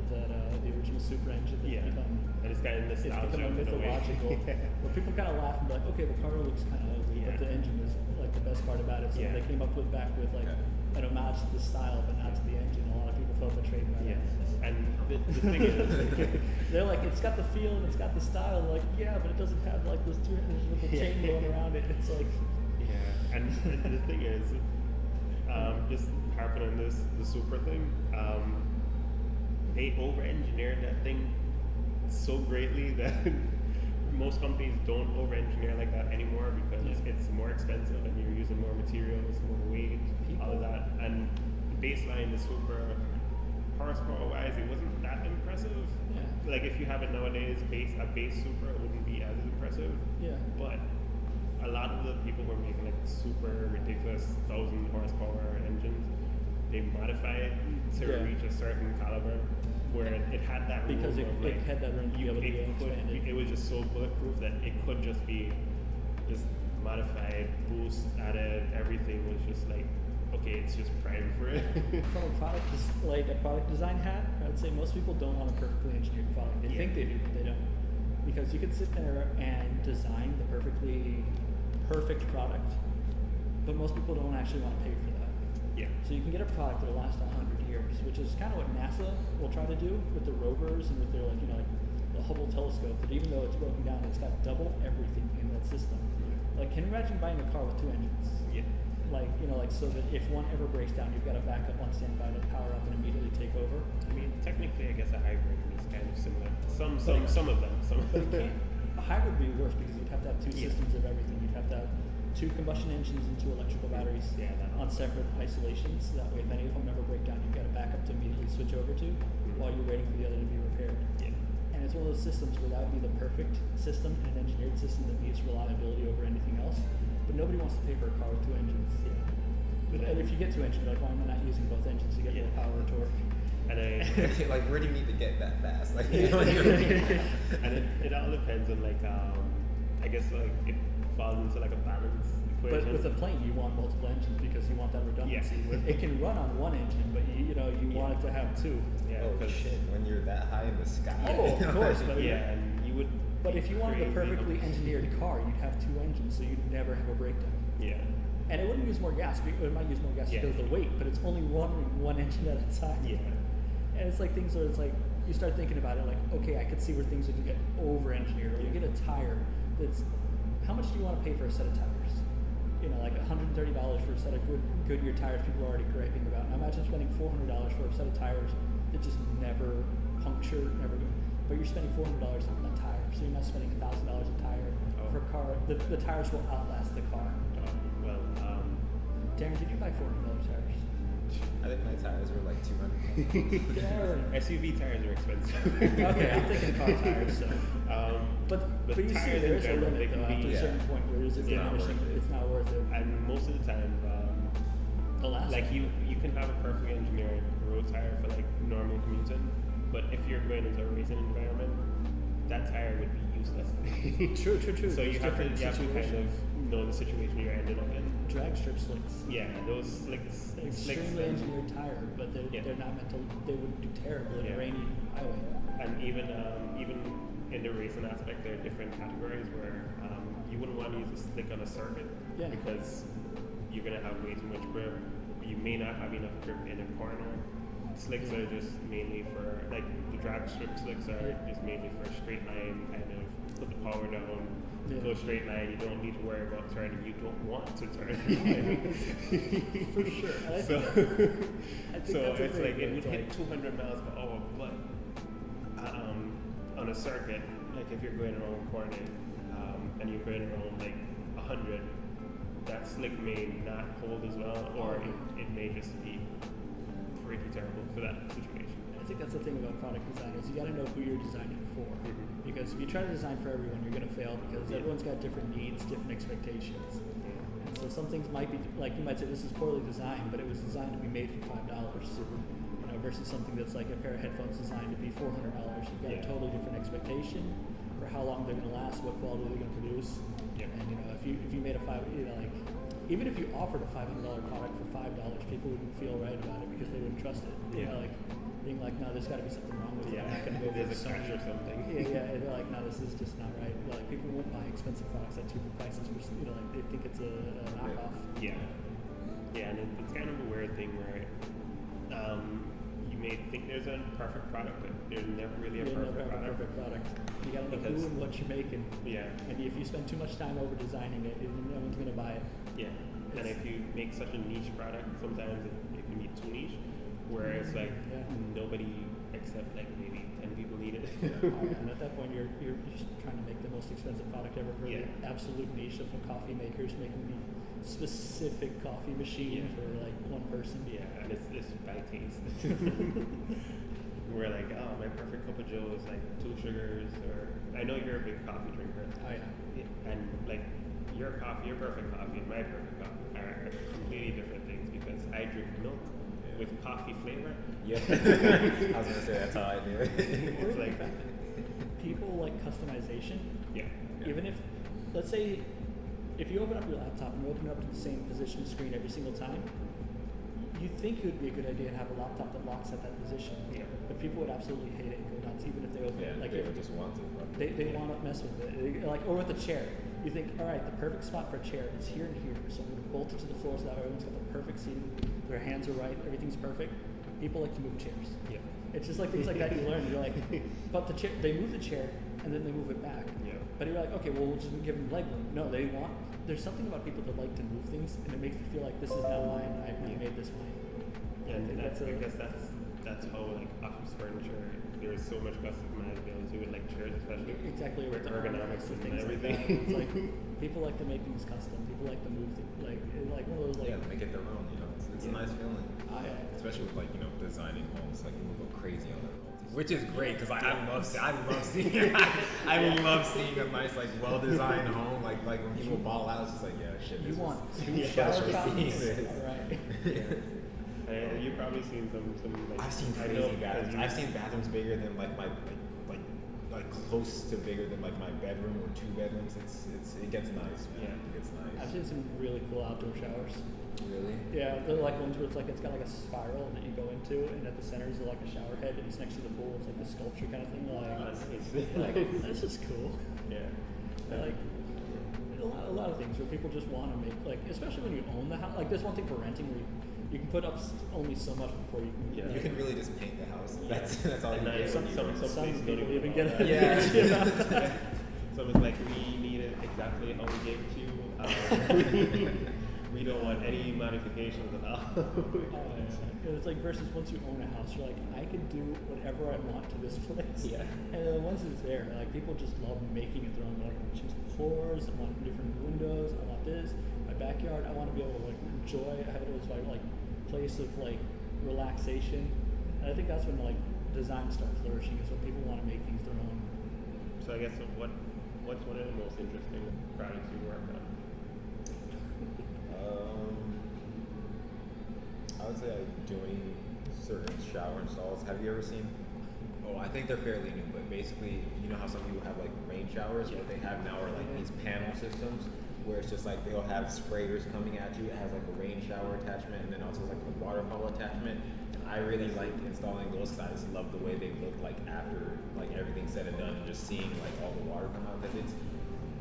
original Super engine that become. And it's kind of nostalgic. It's become mythological. Where people kind of laugh and be like, okay, the car looks kind of ugly, but the engine is like the best part about it. So they came up with like an homage to the style, but not to the engine. A lot of people felt betrayed by that. And the thing is, they're like, it's got the feel and it's got the style. Like, yeah, but it doesn't have like those two little chain going around it. It's like, and the thing is, just harping on the Super thing, they over-engineered that thing so greatly that most companies don't over-engineer like that anymore because it's more expensive and you're using more materials, more weight, all of that. And baseline, the Super, horsepower-wise, it wasn't that impressive. Yeah. Like if you have it nowadays, a base Super, it wouldn't be as impressive. Yeah. But a lot of the people who are making like super ridiculous 1,000 horsepower engines, they modify it to reach a certain caliber where it had that room because it had that room to be able to be expanded. It was just so bulletproof that it could just be just modified, boost added, everything was just like, okay, it's just primed for it. From a product design hat, I would say most people don't want a perfectly engineered product. They think they do, but they don't. Because you could sit there and design the perfect product, but most people don't actually want to pay for that. Yeah. So you can get a product that'll last 100 years, which is kind of what NASA will try to do with the rovers and with their a Hubble telescope that even though it's broken down, it's got double everything in that system. Like, can you imagine buying a car with 2 engines? Yeah. Like, so that if one ever breaks down, you've got a backup on standby to power up and immediately take over. I mean, technically, I guess a hybrid is kind of similar. Some of them. But it can't. A hybrid would be worse because you'd have to have 2 systems of everything. You'd have to have 2 combustion engines and 2 electrical batteries on separate isolations. That way, if any of them ever break down, you've got a backup to immediately switch over to while you're waiting for the other to be repaired. Yeah. And it's one of those systems where that would be the perfect system, an engineered system that needs reliability over anything else. But nobody wants to pay for a car with 2 engines. Yeah. And if you get 2 engines, you're like, why am I not using both engines to get more power and torque? And like, where do you need to get that fast? Like, and it all depends on like I guess like it falls into like a balance equation. But with a plane, you want multiple engines because you want that redundancy. Yeah. It can run on 1 engine, but you want it to have 2. Yeah. Oh shit! When you're that high in the sky. Oh, of course. But yeah, and you would. But if you wanted a perfectly engineered car, you'd have 2 engines, so you'd never have a breakdown. Yeah. And it wouldn't use more gas. It might use more gas because of the weight, but it's only running 1 engine at a time. Yeah. And it's like things where it's like you start thinking about it like, okay, I could see where things would get over-engineered. Or you get a tire that's, how much do you want to pay for a set of tires? Like $130 for a set of Goodyear tires people are already griping about. Now imagine spending $400 for a set of tires that just never puncture, never go. But you're spending $400 on a tire, so you're not spending $1,000 a tire for a car. The tires will outlast the car. Darren, did you buy $400 tires? I think my tires were like 200. Darren. SUV tires are expensive. Okay, I'm thinking car tires. So. But you see, there's a limit though. After a certain point, where is it diminishing? It's not worth it. And most of the time, like you can have a perfectly engineered road tire for like normal commuting, but if you're going into a racing environment, that tire would be useless. True. So you have to kind of know the situation you're ending up in. Drag strip slicks. Yeah, those slicks. Extremely engineered tire, but they're not meant to. They would do terribly in a rainy highway. And even in the racing aspect, there are different categories where you wouldn't want to use a slick on a circuit because you're gonna have way too much grip. You may not have enough grip in a corner. Slicks are just mainly for, like, the drag strip slicks are just mainly for straight line, kind of put the power down, go straight line. You don't need to worry about turning. You don't want to turn. For sure. I think so it's like it would hit 200 miles per hour, but on a circuit, like if you're going around a corner and you're going around like 100, that slick may not hold as well, or it may just be pretty terrible for that situation. I think that's the thing about product design is you got to know who you're designing for. Because if you try to design for everyone, you're going to fail because everyone's got different needs, different expectations. And so some things might be like you might say this is poorly designed, but it was designed to be made for $5. Versus something that's like a pair of headphones designed to be $400. You've got a totally different expectation for how long they're going to last, what quality they're going to produce. And if you made a even if you offered a $500 product for $5, people wouldn't feel right about it because they wouldn't trust it. Being like, no, there's got to be something wrong with it. I'm not going to go for there's a catch or something. And they're like, no, this is just not right. Like people won't buy expensive products at cheaper prices. Like they think it's a knockoff. And it's kind of a weird thing where you may think there's a perfect product, but there's never really a perfect product. You got to know who and what you're making. And if you spend too much time over designing it, no one's going to buy it. And if you make such a niche product, sometimes it can be too niche, where it's like nobody except like maybe 10 people need it. And at that point, you're just trying to make the most expensive product ever for the absolute niche of the coffee makers making the specific coffee machine for like one person. And it's bad taste. We're like, oh, my perfect cup of joe is like 2 sugars, or I know you're a big coffee drinker. And like your perfect coffee and my perfect coffee are completely different things because I drink milk with coffee flavor. I was gonna say that's how I do it. It's like people like customization. Even if, let's say, if you open up your laptop and you open it up to the same position screen every single time, you think it would be a good idea to have a laptop that locks at that position. But people would absolutely hate it and go nuts, even if they open it. Like they would just want to. They want to mess with it. Or with a chair. You think, all right, the perfect spot for a chair is here and here, so I'm going to bolt it to the floor so that everyone's got the perfect seating, their hands are right, everything's perfect. People like to move chairs. It's just like things like that you learn. You're like, but the chair, they move the chair and then they move it back. Yeah. But you're like, okay, well, we'll just give them leg room. No, they want. There's something about people that like to move things, and it makes me feel like this is now mine. I've made this mine. And I think I guess that's how like office furniture. There is so much customizability with like chairs, especially exactly with with ergonomics and things everything. Like that. It's like people like to make things custom. People like to move things like one of those like. Yeah, make it their own. You know, it's a nice feeling. Especially with like designing homes, like people go crazy on their homes, which is great because I love seeing I love seeing a nice like well designed home. Like when people ball out, it's just like shit. You want two shower shower fountains? fountains. All right. You've probably seen some like I've seen crazy bathrooms. I've seen bathrooms bigger than like my like close to bigger than like my bedroom or 2 bedrooms. It gets nice, man. Yeah. It gets nice. I've seen some really cool outdoor showers. Really? Yeah, they're like ones where it's got like a spiral that you go into, and at the center is like a shower head, and it's next to the pool. It's like a sculpture kind of thing. Like this is cool. Yeah. Like a lot of things where people just want to make like, especially when you own the house. Like there's one thing for renting where you can put up only so much before you can. Yeah. You can really just paint the house. That's all you And get. some places don't even get it. it. Yeah. So it's like we need it exactly how we gave it to you. We don't want any modifications at all. It's like versus once you own a house, you're like, I can do whatever I want to this place. Yeah. And then once it's there, like people just love making it their own. Like, I want to choose the floors, I want different windows, I want this. My backyard, I want to be able to like enjoy. I have it as my like place of like relaxation. And I think that's when like design starts flourishing, is when people want to make things their own. So I guess what's one of the most interesting projects you worked on? I would say like doing certain shower installs. Have you ever seen? Oh, I think they're fairly new, but basically, you know how some people have like rain showers? What they have now are like these panel systems where it's just like they'll have sprayers coming at you. It has like a rain shower attachment and then also like a waterfall attachment. And I really like installing those because I just love the way they look like after like everything's said and done, and just seeing like all the water come out, because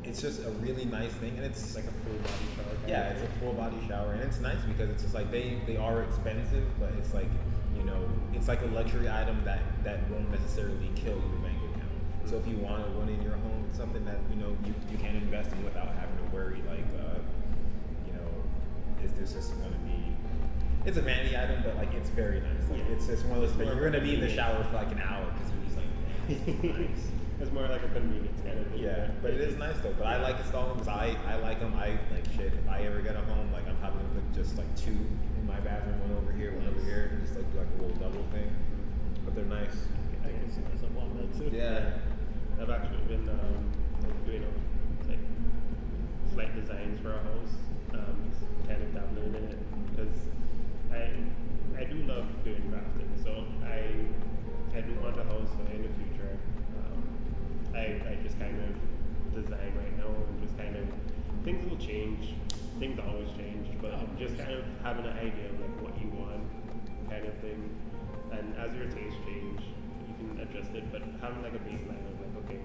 it's just a really nice thing, and it's Like a full body shower. yeah, it's a full body shower, and it's nice because it's just like they are expensive, but it's like, you know, it's like a luxury item that won't necessarily kill your bank account. So if you want one in your home, it's something that you know you can invest in without having to worry like you know, is this just going to be? It's a vanity item, but like it's very nice. Like it's just one of those things. You're going to be in the shower for like an hour because you're just like, damn, nice. It's more like a convenience kind of thing. Yeah, but it is nice though. But I like installing them because I like them. I like shit. If I ever get a home, like I'm probably gonna put just like 2 in my bathroom, one over here, one over here, and just like do like a little double thing. But they're nice. I can see myself on that too. Yeah. I've actually been doing like slight designs for a house, just kind of dabbling in it because I do love doing drafting. So I do want a house in the future. I just kind of design right now, and just kind of things will change. Things always change, but just kind of having an idea of like what you want, kind of thing. And as your tastes change, you can adjust it. But having like a baseline of like, okay,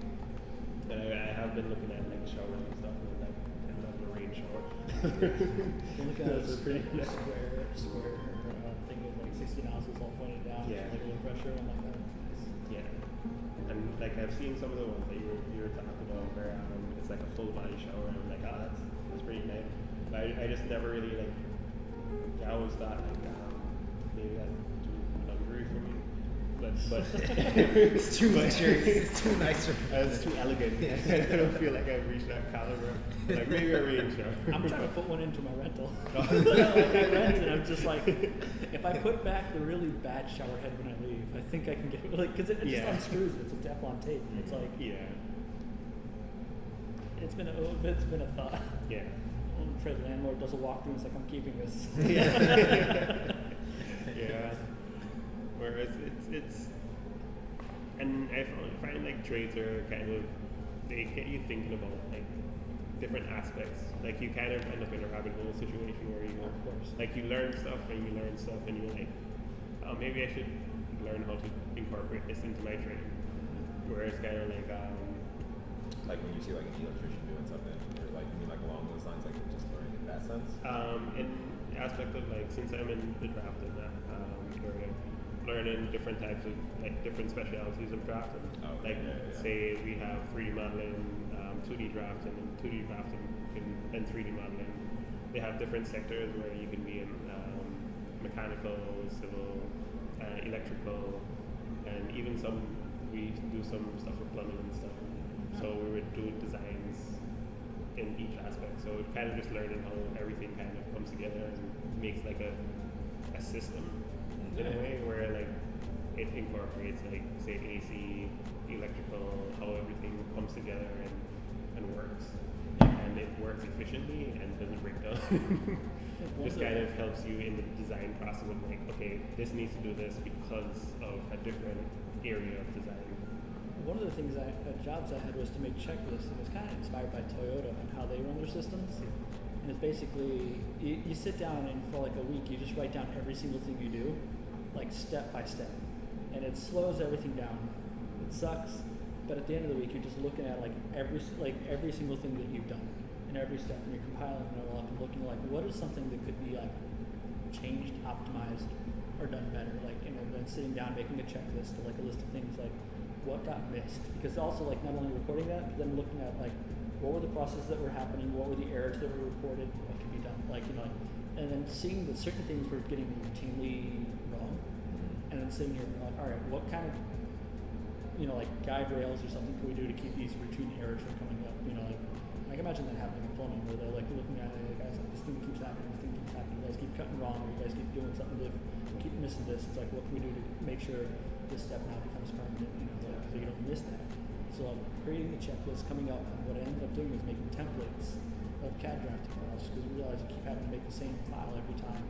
and I have been looking at like showers and stuff, and like I love the rain shower. Look at That's a pretty square thing with like 16 ounces all pointed down. Yeah. Like a little pressure. I'm like, that's nice. Yeah, and like I've seen some of the ones that you were talking about where it's like a full body shower, and I'm like, oh, that's pretty nice. But I just never really like. I always thought like maybe that's too luxury for me, but It's too luxurious. It's too nice. it's too elegant. I don't feel like I've reached that caliber. Like maybe a rain shower. I'm trying to put one into my rental. Like I rent, and I'm just like, if I put back the really bad shower head when I leave, I think I can get like, because it just unscrews it. It's a Teflon tape. And it's like, Yeah. it's been a thought. Yeah. I'm afraid the landlord does a walkthrough. It's like, I'm keeping this. Yeah. Whereas it's and I find like trades are kind of, they get you thinking about like different aspects. Like you kind of end up in a rabbit hole situation where you Of course. like you learn stuff and you're like, oh, maybe I should learn how to incorporate this into my trade. Whereas kind of Like when you see like an electrician doing something, or like you mean like along those lines, like just learning in that sense. in the aspect of like, since I'm in the draft in that area, learning different types of like different specialities of drafting. Oh, like yeah. say we have 3D modeling, 2D drafting, and 2D drafting and 3D modeling. They have different sectors where you can be in mechanical, civil, electrical, and even we do some stuff for plumbing and stuff. So we would do designs in each aspect. So kind of just learning how everything kind of comes together and makes like a system in a way where like it incorporates like say AC, electrical, how everything comes together and works. And it works efficiently and doesn't break down. Just kind of helps you in the design process of like, okay, this needs to do this because of a different area of design. One of the things jobs I had was to make checklists, and it's kind of inspired by Toyota and how they run their systems. And it's basically, you sit down and for like a week, you just write down every single thing you do, like step by step. And it slows everything down. It sucks, but at the end of the week, you're just looking at like every single thing that you've done, and every step, and you're compiling it all up and looking like what is something that could be like changed, optimized, or done better. Like, and then sitting down, making a checklist or like a list of things like what got missed, because also like not only recording that, but then looking at like what were the processes that were happening, what were the errors that were reported, what could be done, like, you know, and then seeing that certain things were getting routinely wrong, and then sitting here and being like, all right, what kind of, you know, like guide rails or something can we do to keep these routine errors from coming up, you know, like I can imagine that happening in plumbing where they're like looking at it, guys, like this thing keeps happening, you guys keep cutting wrong, or you guys keep doing something that keep missing this. It's like, what can we do to make sure this step now becomes permanent, you know, so you don't miss that. So like creating the checklist, coming up, and what I ended up doing was making templates of CAD drafting files, because we realized you keep having to make the same file every time,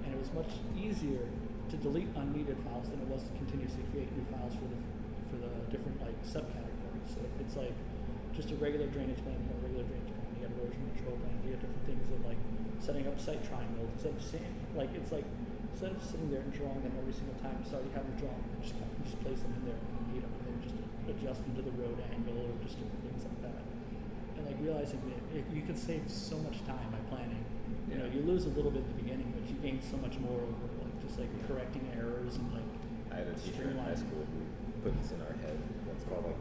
and it was much easier to delete unneeded files than it was to continuously create new files for the different like subcategories. So if it's like just a regular drainage plan, you got erosion control plan, you got different things of like setting up site triangles instead of instead of sitting there and drawing them every single time, you already have them drawn, just place them in there when you need them, and then just adjust them to the road angle or just different things like that. And like realizing that you can save so much time by planning. You know, you lose a little bit at the beginning, but you gain so much more over like just like correcting errors and like. I had a teacher in high school who put this in our head. That's called like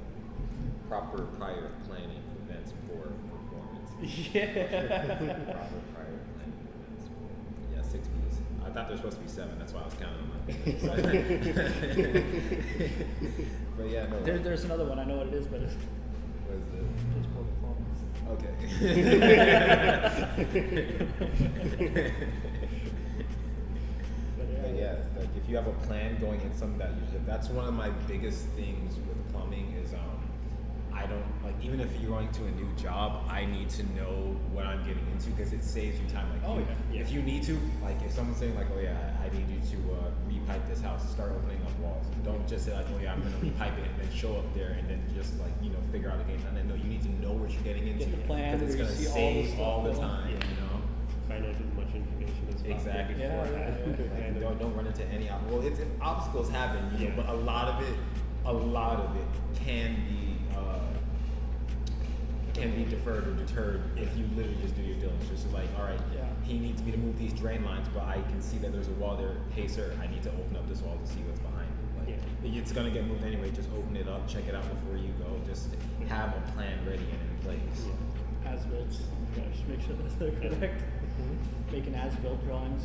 proper prior planning prevents poor performance. Yeah. Proper prior planning prevents poor. Yeah, 6 P's. I thought there was supposed to be 7. That's why I was counting them. But yeah, no. There's another one. I know what it is, but it's what is it? just poor performance. Okay. But yeah, like if you have a plan going into something that's one of my biggest things with plumbing is I don't like, even if you're going to a new job, I need to know what I'm getting into, because it saves you time. Like if you need to, like if someone's saying like, oh yeah, I need you to repipe this house, start opening up walls. Don't just say like, oh yeah, I'm gonna repipe it and then show up there and then just like, you know, figure out a game plan. No, you need to know what you're getting into, get the plan, because it's gonna save all the time. Yeah. You know, Find out as much information as possible. exactly. And Don't run into any obstacles happen, you know, but a lot of it can be deferred or deterred if you literally just do your diligence. Just like, all right, he needs me to move these drain lines, but I can see that there's a wall there. Hey sir, I need to open up this wall to see what's behind it. Like, it's gonna get moved anyway. Just open it up, check it out before you go. Just have a plan ready and in place. As-built. Make sure that they're correct. Making as-built drawings,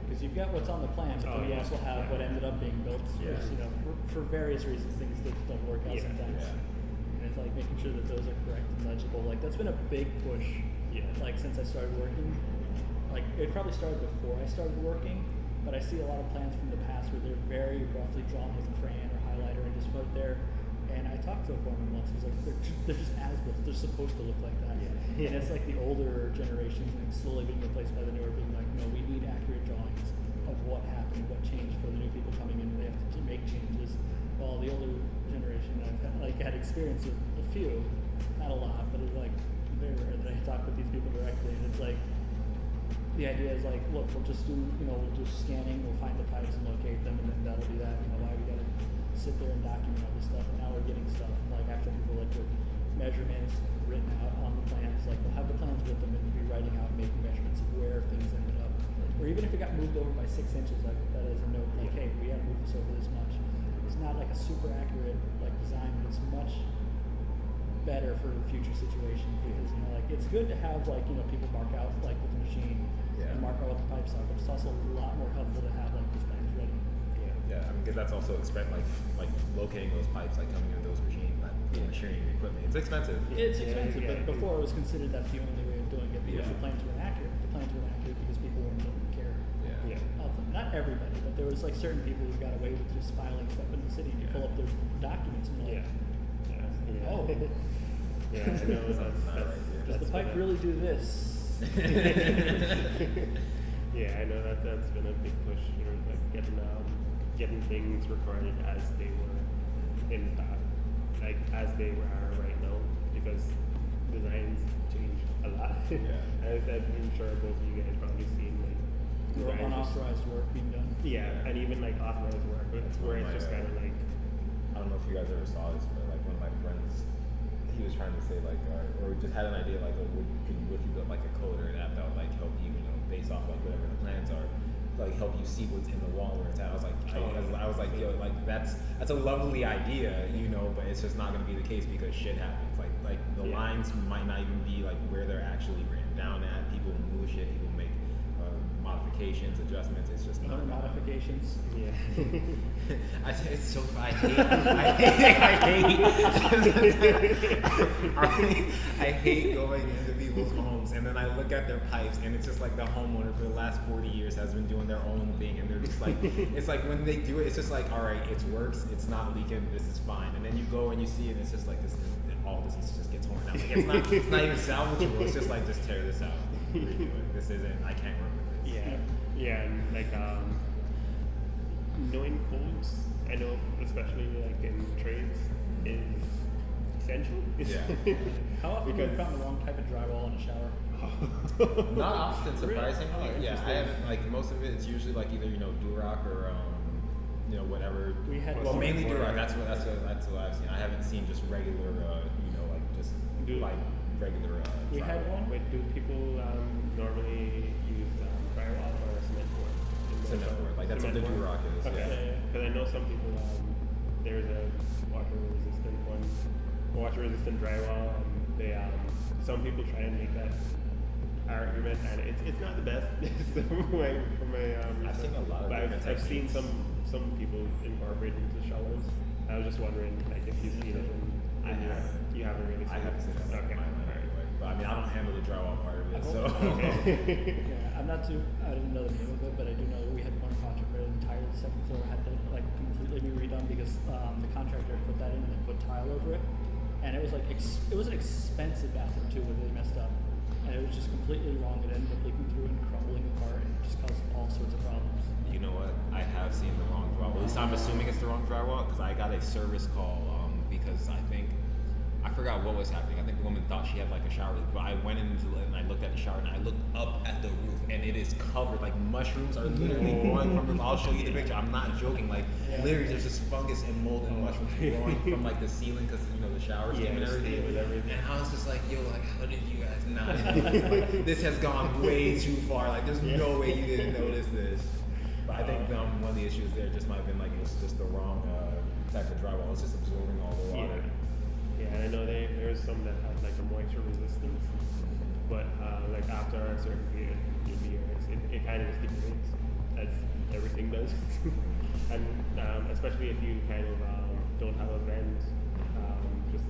because you've got what's on the plan, but then you also have what ended up being built. Which, you know, for various reasons, things that don't work out sometimes. And it's like making sure that those are correct and legible. Like that's been a big push. Like since I started working. Like it probably started before I started working, but I see a lot of plans from the past where they're very roughly drawn with crayon or highlighter and just put there. And I talked to a foreman once. He's like, they're just as-built. They're supposed to look like that. And it's like the older generations and slowly being replaced by the newer, being like, no, we need accurate drawings of what happened, what changed for the new people coming in. They have to make changes. While the older generation, I've had experience with a few, not a lot, but it's like very rare that I talk with these people directly. And it's like, the idea is like, look, we'll just do, we'll do scanning, we'll find the pipes and locate them, and then that'll be that. Why we gotta sit there and document all this stuff, and now we're getting stuff, and like actual people like with measurements written out on the plans, like we'll have the plans with them and be writing out, making measurements of where things ended up, or even even if it got moved over by 6 inches, I put that as a note, like, hey, we got to move this over this much. It's not like a super accurate like design, but it's much better for future situations because like it's good to have like people mark out like with the machine and mark out what the pipes are, but it's also a lot more helpful to have like these plans ready. Yeah, I mean, because that's also like locating those pipes, like coming in those machines, like machinery and equipment. It's expensive. It's expensive, but before it was considered that's the only way of doing it because the plans were inaccurate. The plans were inaccurate because people weren't taking care of them. Not everybody, but there was like certain people who got away with just filing stuff in the city. And you pull up their documents and like, oh, yeah, I know does the pipe really do this? Yeah, I know that's been a big push, like getting things recorded as they were in the past, like as they are right now, because designs change a lot. As I'm sure both of you guys probably seen like unauthorized work being done. Yeah, and even like authorized work, that's where it's just kind of like. I don't know if you guys ever saw this, but like one of my friends, he was trying to say like, or just had an idea like, if you built like a code or an app that would like help you, based off like whatever the plans are, like help you see what's in the wall where it's at. I was like, I was like, yo, like that's a lovely idea, but it's just not gonna be the case because shit happens. Like the lines might not even be like where they're actually written down at. People move shit. People make modifications, adjustments. It's just not modifications. It's so I hate going into people's homes and then I look at their pipes and it's just like the homeowner for the last 40 years has been doing their own thing and they're just like it's like when they do it, it's just like, all right, it works, it's not leaking, this is fine. And then you go and you see it and it's just like all this just gets torn out. Like, it's not even salvageable. It's just like, just tear this out, redo it. This isn't. I can't work with this. Yeah, and like knowing codes, I know especially like in trades is essential. How often have you found the wrong type of drywall in a shower? Not often, surprisingly. Really? I haven't, like most of it. It's usually like either Durock or whatever. We had mainly Durock. That's what I've seen. I haven't seen just regular, like just like regular. We had one. Wait, do people normally use drywall or cement board? Cement board, like that's what the Durock is. Okay. Because I know some people. There's a water resistant drywall, and they some people try and make that argument, and it's not the best. from my I've seen a lot of. I've seen some people incorporate into showers. I was just wondering, like, if you've seen it. You haven't really seen it. I haven't seen it. Okay. Anyway. But I mean, I don't handle the drywall part of it, so. I didn't know the name of it, but I do know that we had one contract where the entire second floor had to like completely be redone because the contractor put that in and then put tile over it, and it was like it was an expensive bathroom too, where they messed up, and it was just completely wrong. It ended up leaking through and crumbling apart, and it just caused all sorts of problems. You know what? I have seen the wrong drywall. At least I'm assuming it's the wrong drywall because I got a service call because I forgot what was happening. I think the woman thought she had like a shower leak, but I went into it and I looked at the shower and I looked up at the roof and it is covered. Like mushrooms are literally growing from the roof. I'll show you the picture. I'm not joking. Like literally, there's just fungus and mold and mushrooms growing from like the ceiling because the shower steam and everything. And I was just like, yo, like how did you guys not? Like, this has gone way too far. Like there's no way you didn't notice this. But I think one of the issues there just might have been like it was just the wrong type of drywall. It's just absorbing all the water. Yeah, and I know there's some that have like a moisture resistance, but like after a certain period of years, it kind of just degrades, as everything does. And especially if you kind of don't have a vent,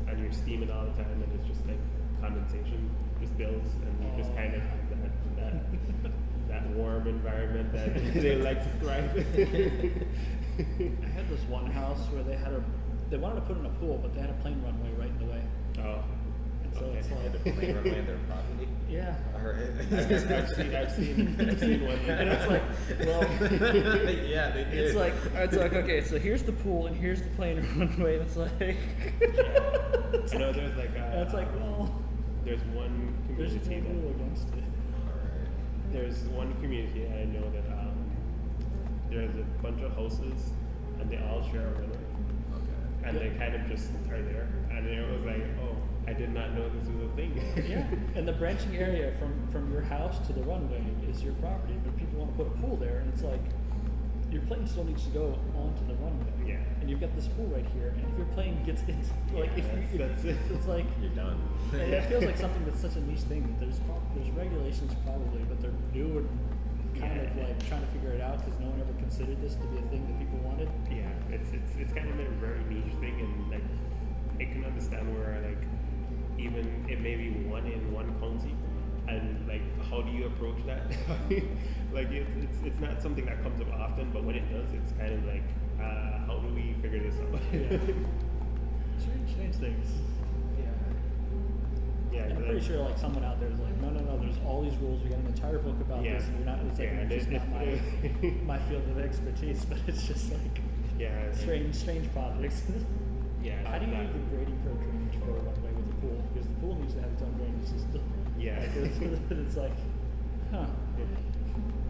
and you're steaming all the time, and it's just like condensation just builds, and you just kind of have that warm environment that they like to thrive in. I had this one house where they wanted to put in a pool, but they had a plane runway right in the way. Oh. And so Okay. it's like The plane runway in their property. yeah. I heard it. I've seen one. And it's like, well, yeah, they did. it's like okay, so here's the pool and here's the plane runway, and it's like You know, there's like and it's like, well, there's one there's no community rule against it. there's one community I know that there's a bunch of houses and they all share a river. Okay. And they kind of just are there, and it was like, oh, I did not know this was a thing. Yeah, and the branching area from your house to the runway is your property, but people want to put a pool there, and it's like, your plane still needs to go onto the runway. Yeah. And you've got this pool right here, and if your plane gets into, like, that's it. It's like, You're done. it feels like something that's such a niche thing. There's regulations probably, but they're new and kind of like trying to figure it out because no one ever considered this to be a thing that people wanted. Yeah, it's kind of a very niche thing, and like I can understand where like even it may be one in one county, and like how do you approach that? Like it's not something that comes up often, but when it does, it's kind of like how do we figure this out? Yeah. Strange things. Yeah, And I'm pretty sure like someone out there is like, no, there's all these rules. We got an entire book about Yeah. this, and we're not. It's like Yeah, it's just it- not my field of expertise, but it's just like yeah, strange projects. yeah. How do you that- do the grading for a drainage for a runway with a pool? Because the pool needs to have its own drainage system. Yeah. Like, it's like, huh.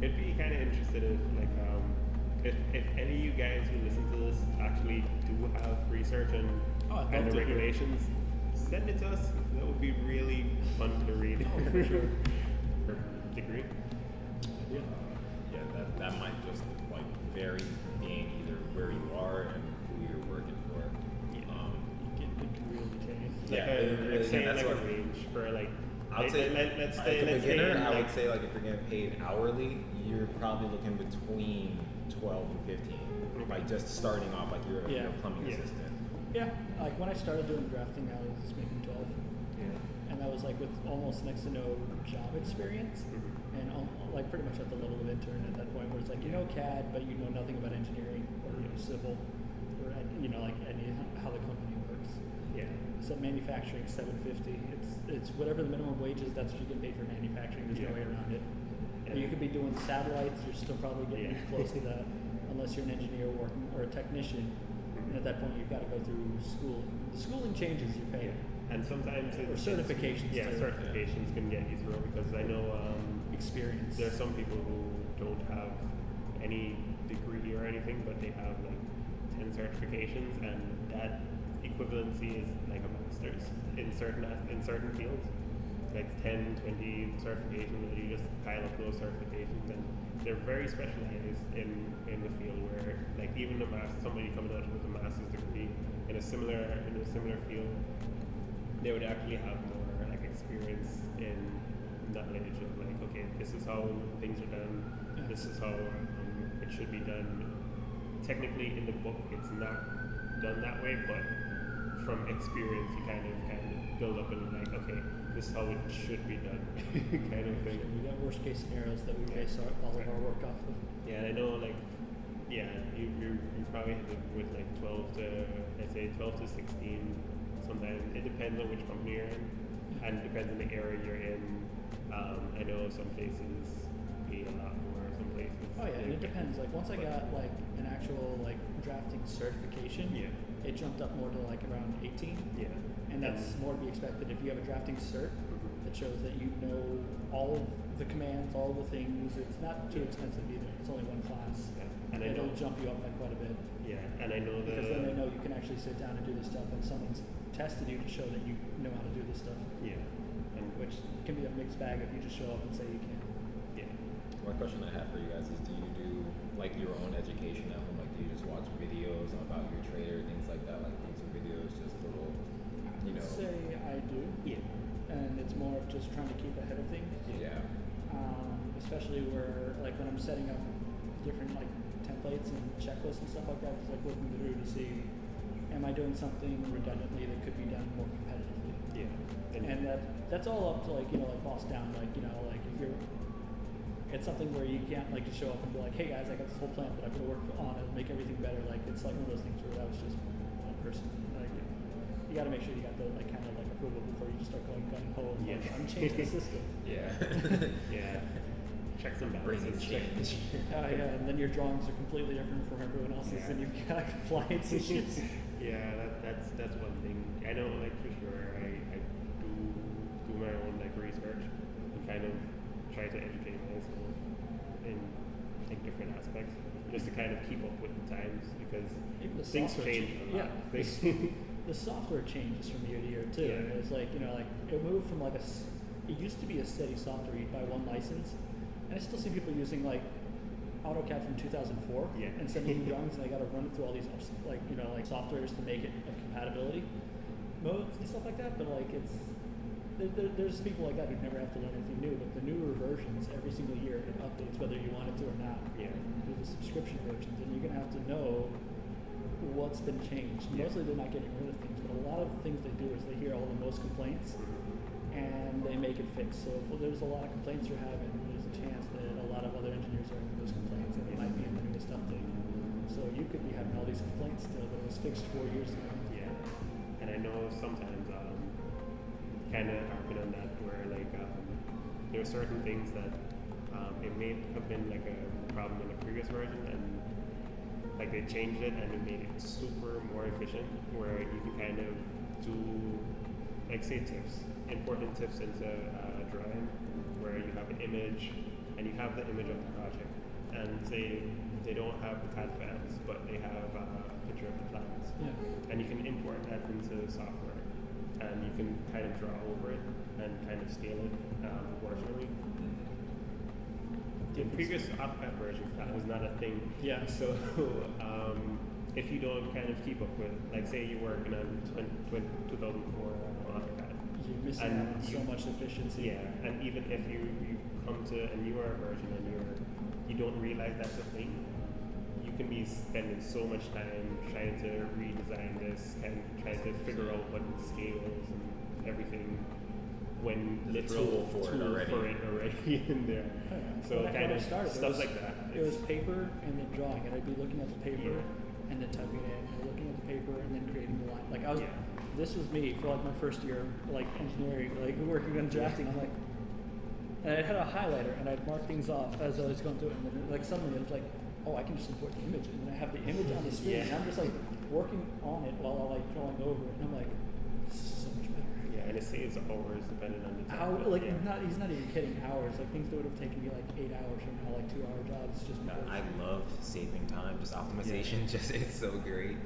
It'd be kind of interested if any of you guys who listen to this actually do have research and Oh, I'd and love the to hear. regulations, send it to us. That would be really fun to read. Oh, for sure. For degree. Yeah. Yeah, that might just like vary being either where you are and who you're working for. It can really change. Yeah, Let's say that's like what a range for like. I'd say let's like say a let's beginner, say I like, would say like if you're getting paid hourly, you're probably looking between 12 and 15. Like just starting off like you're Yeah. a plumbing Yeah. assistant. Yeah, like when I started doing drafting, I was making 12, yeah. and that was like with almost next to no job experience, Mhm. and like pretty much at the level of intern at that point, where it's like you know CAD, but you know nothing about engineering or civil, or like any how the company works. Yeah. So manufacturing 750. It's whatever the minimum wage is. That's what you get paid for manufacturing. There's no way around it. Yeah. You could be doing satellites. You're still probably getting Yeah. close to that, unless you're an engineer working or a technician. And at that point, you've got to go through schooling. The schooling changes your pay. Yeah. And sometimes Or certifications Yeah, too. certifications can get you through because I know Experience. there are some people who don't have any degree or anything, but they have like 10 certifications, and that equivalency is like a master's in certain fields. Like 10, 20 certifications, and you just pile up those certifications, and they're very specialized in the field where like even somebody coming out with a master's degree in a similar field, they would actually have more like experience in knowledge of like, okay, this is how things are done, this is how it should be done. Technically in the book it's not done that way, but from experience you kind of build up and like, okay, this is how it should be done kind of thing. We got worst case scenarios that we base all of our work off of. Yeah, I know like you probably hit it with like 12 to 16 sometimes. It depends on which company you're in and depends on the area you're in. I know some places pay a lot more, some places. Oh yeah, and it depends. Like once I got like an actual like drafting certification, Yeah. it jumped up more to like around 18. Yeah. And that's more to be expected if you have a drafting cert that shows that you know all of the commands, all of the things. It's not too expensive either. It's only one class. Yeah. And I it'll know jump you up by quite a bit. Yeah, and I know Because then they know you can actually sit down and do this stuff, and someone's tested you to show that you know how to do this stuff. Yeah. And Which can be a mixed bag if you just show up and say you can. yeah. One question I have for you guys is, do you do like your own education at home? Like, do you just watch videos about your trader, things like that, like YouTube videos, just little, I'd say I do. Yeah. And it's more of just trying to keep ahead of things. Yeah. Especially where, like, when I'm setting up different, like, templates and checklists and stuff like that, just, like, looking through to see, am I doing something redundantly that could be done more competitively? Yeah. And that's all up to, like, like, boss down, like, like, if you're, it's something where you can't, like, just show up and be like, hey, guys, I got this whole plan that I'm going to work on and make everything better. Like, it's, like, one of those things where that was just one person. Like, you got to make sure you got the, like, kind of, like, approval before you just start going gung-ho and, like, Yeah. I'm changing the system. Yeah. Yeah. Checks and Bringing balances. change. Yeah, and then your drawings are completely different from everyone else's, Yeah. and you've got compliance issues. Yeah, that's one thing. I know, like, for sure, I do my own like research and kind of try to educate myself in like different aspects, just to kind of keep up with the times because Even the things software change a lot. yeah. Things, the software changes from year to year too. Yeah. And it's like, you know, like it moved from like it used to be a steady software. You'd buy one license, and I still see people using like AutoCAD from 2004 Yeah. and sending me drawings, and I got to run it through all these like, you know, like softwares to make it a compatibility modes and stuff like that. But like there's people like that who never have to learn anything new. But the newer versions, every single year, it updates whether you want it to or not. Yeah. Through the subscription versions, and you're gonna have to know what's been changed. Yeah. Mostly they're not getting rid of things, but a lot of the things they do is they hear all the most complaints and they make it fixed. So if there's a lot of complaints you're having, there's a chance that a lot of other engineers are having those complaints, and it might be in the newest update. So you could be having all these complaints still, but it was fixed 4 years ago. Yeah, and I know sometimes kind of harping on that where like there are certain things that it may have been like a problem in the previous version, and like they changed it and it made it super more efficient, where you can kind of do like say TIFFs, importing TIFFs into drawing, where you have an image and you have the image of the project, and say they don't have the CAD files, but they have a picture of the plans. Yeah. And you can import that into software, and you can kind of draw over it and kind of scale it proportionally. In previous AutoCAD versions, that was not a thing. Yeah. So if you don't kind of keep up with, like say you're working on 2004 AutoCAD, You're missing and out on so much efficiency. yeah, and even if you come to a newer version and you don't realize that's a thing, you can be spending so much time trying to redesign this and trying to figure out what scales and everything when literal tool for it already in there. Oh, yeah. So When I kind of started, stuff like that. It was paper and then drawing, and I'd be looking at the paper Yeah. and then typing it in, and looking at the paper and then creating the line. Like I was, Yeah. this was me for like my first year, like engineering, like working on drafting. I'm like, and I had a highlighter and I'd mark things off as I was going through it, and then like suddenly it was like, oh, I can just import the image, and then I have the image on the screen, and I'm just like working on it while I'm like drawing over it, and I'm like, this is so much better. Yeah, and it saves hours depending on the time. He's not even kidding, hours. Like things that would have taken me like 8 hours from now, like 2-hour jobs, just because. I love saving time, just optimization. Just it's so great.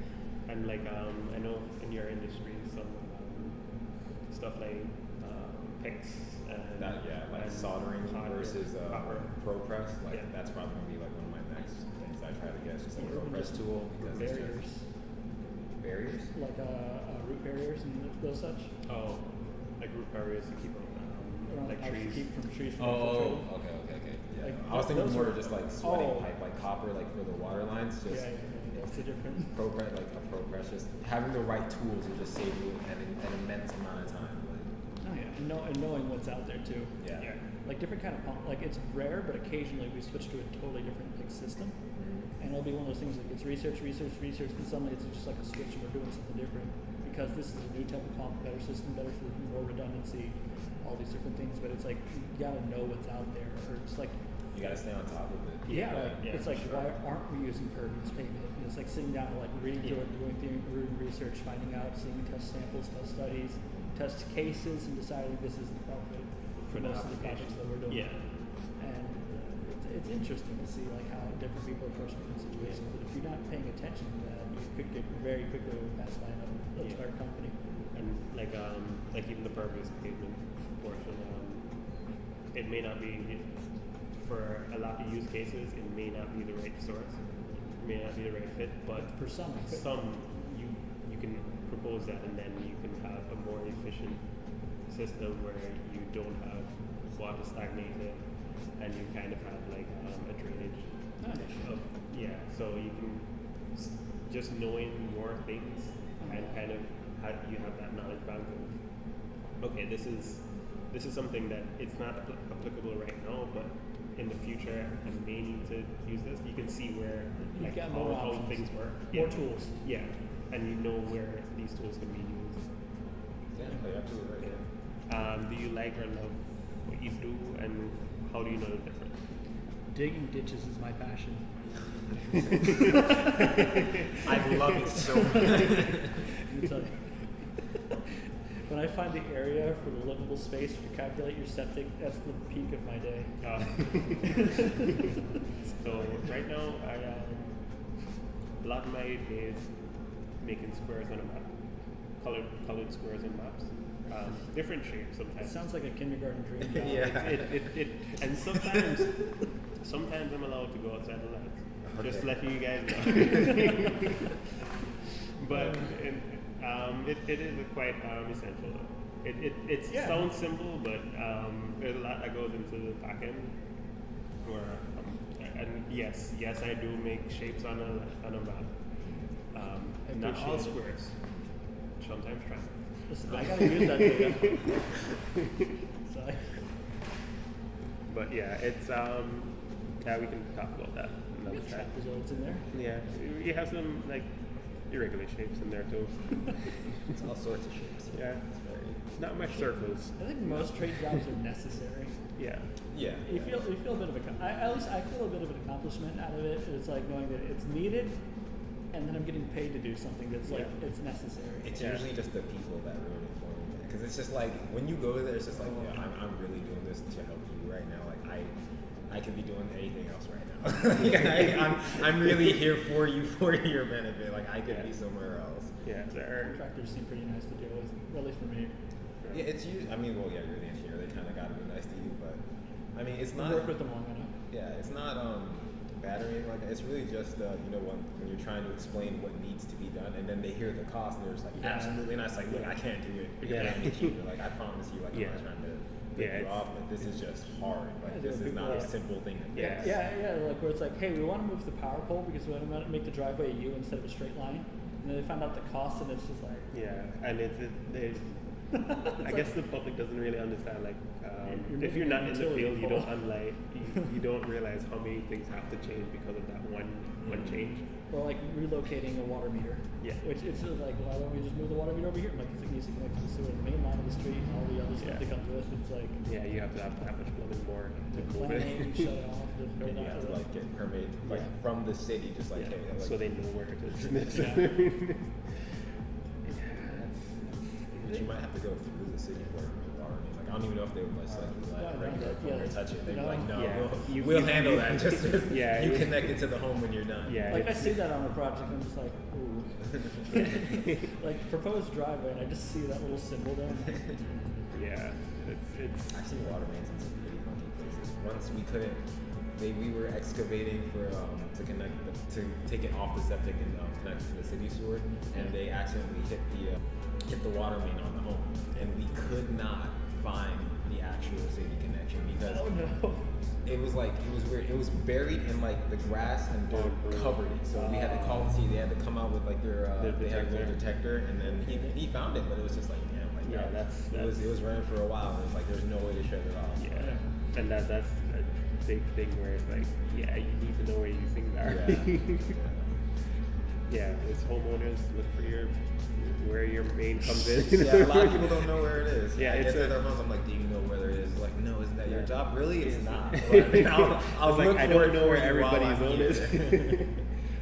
And like I know in your industry some stuff like PICs and Like soldering versus copper. ProPress. Like Yeah. that's probably gonna be like one of my next things I try to get. It's just like a ProPress tool because barriers, it's just barriers. like root barriers and those such. Oh, like root barriers to keep like How to trees. keep from trees from Oh, infiltrating. okay. Yeah. Like, I was thinking those more are- just like sweating oh. pipe, like copper, like for the water lines. Just Yeah, that's the difference. ProPress, like a ProPress, just having the right tools will just save you an immense amount of time. Like, Oh yeah, and knowing what's out there too. Yeah. Like different kind of pump. Like it's rare, but occasionally we switch to a totally different like system, and it'll be one of those things like it's research, and suddenly it's just like a switch and we're doing something different because this is a new type of pump, better system, better for more redundancy, all these different things. But it's like you gotta know what's out there, or it's like you gotta stay on top of it. it's like sure. why aren't we using Perkins payment? And it's like sitting down and like reading through it, doing research, finding out, seeing test samples, test studies, test cases, and deciding this is the profit for the most of the projects that we're doing. Yeah. And it's interesting to see like how different people approach different situations. But if you're not paying attention to that, you could get very quickly overpassed by another start company. And like even the purpose pavement portion, it may not be for a lot of use cases. It may not be the right source. It may not be the right fit, but For some, it could. you can propose that, and then you can have a more efficient system where you don't have water stagnated, and you kind of have like a drainage. So you can just knowing more things and kind of how you have that knowledge bank of okay, this is something that it's not applicable right now, but in the future I may need to use this. You can see where You've like got how more things options. work. More tools. Yeah, and you know where these tools can be used. Yeah, you're absolutely right. Do you like or love what you do, and how do you know the difference? Digging ditches is my passion. I love it so much. Let me tell you. When I find the area for the livable space to calculate your septic, that's the peak of my day. So right now, I a lot of my days making squares on a map. colored squares on maps. Different shapes It sometimes. sounds like a kindergarten dream job. Yeah. And sometimes I'm allowed to go outside the lines. Just Okay. letting you guys know. But it is quite essential. It Yeah. sounds simple, but there's a lot that goes into the back end. Where and yes, I do make shapes on a map. Not all appreciate it. squares. Sometimes try. Listen, I gotta use that data. So But yeah, it's yeah, we can talk about that another time. track results in there. Yeah, you have some like irregular shapes in there too. It's all sorts of shapes. Yeah, It's very. not much circles. I think most trade jobs are necessary. Yeah, Yeah. You feel a bit of at least I feel a bit of an accomplishment out of it. It's like knowing that it's needed, and then I'm getting paid to do something that's like Yeah. it's necessary. It's Yeah. usually just the people that ruin it for me, because it's just like when you go there, it's just like, yeah, I'm really doing this to help you right now. Like I could be doing anything else right now. Like, I'm really here for you for your benefit. Like I could be somewhere else. yeah. Contractors seem pretty nice to deal with, at least for me. Yeah, it's you. I mean, well, yeah, you're the engineer. They kind of got to be nice to you, but I mean, it's I not. work with them long enough. Yeah, it's not bad or anything like that. It's really just you know when you're trying to explain what needs to be done, and then they hear the cost, and they're just like, Yeah. absolutely not. It's like, look, I can't do it. Yeah. Like I promise you, like Yeah. I'm not trying to rip Yeah, you off, but this is just hard. Like Yeah, this is people- not a yeah. simple thing to Yeah. fix. Yeah, like where it's like, hey, we want to move the power pole because we want to make the driveway a U instead of a straight line. And then they find out the cost, and it's just like, Yeah, and there's. I guess the public doesn't really understand. Like, You're if you're moving not a in the utility field, you pole. don't you don't realize how many things have to change because of that one change. or like relocating a water meter. Yeah. Which it's just like, why don't we just move the water meter over here? Like, because it needs to connect to the sewer, the main line of the street, and all the other stuff Yeah. that comes with. It's like, Yeah, you have to have that much plumbing more to the move planning, it. shut it off, just go And you back have to to the. like get permit like Yeah. from the city, just like Yeah, hey, like, so they know where it is. Yeah. but you might have to go through the city for water. Like I don't even know if they would like let no, regular yeah, plumber touch it. They'd be no. like, no, Yeah. we'll handle that. Just Yeah, you you- connect it to the home when you're done. Yeah. Like I see that on a project, I'm just like, ooh. Like proposed driveway, and I just see that little symbol there. I'm like, Yeah, it's I've seen water mains in some pretty funky places. Once we couldn't, we were excavating for to connect to take it off the septic and connect it to the city sewer, and they accidentally hit the water main on the home, and we could not find the actual city connection because oh no. it was like it was weird. It was buried in like the grass and dirt covered it. So we had to call and see. They had to come out with like their they had a little detector, and then he found it, but it was just like damn, like Yeah, it was running for a while, and it's like there's no way to shut it off. yeah, and that's a big thing where it's like, yeah, you need to know where these things are. Yeah. Yeah, as homeowners, look for where your main comes in. Yeah, a lot of people don't know where it is. Yeah, I it's get to a- their homes. I'm like, do you know where it is? Like, no, isn't that your Yeah. job? Really? It's It's- not. But, I mean, I'll It's like, look I for don't it know for where you while everybody's I'm own here. is.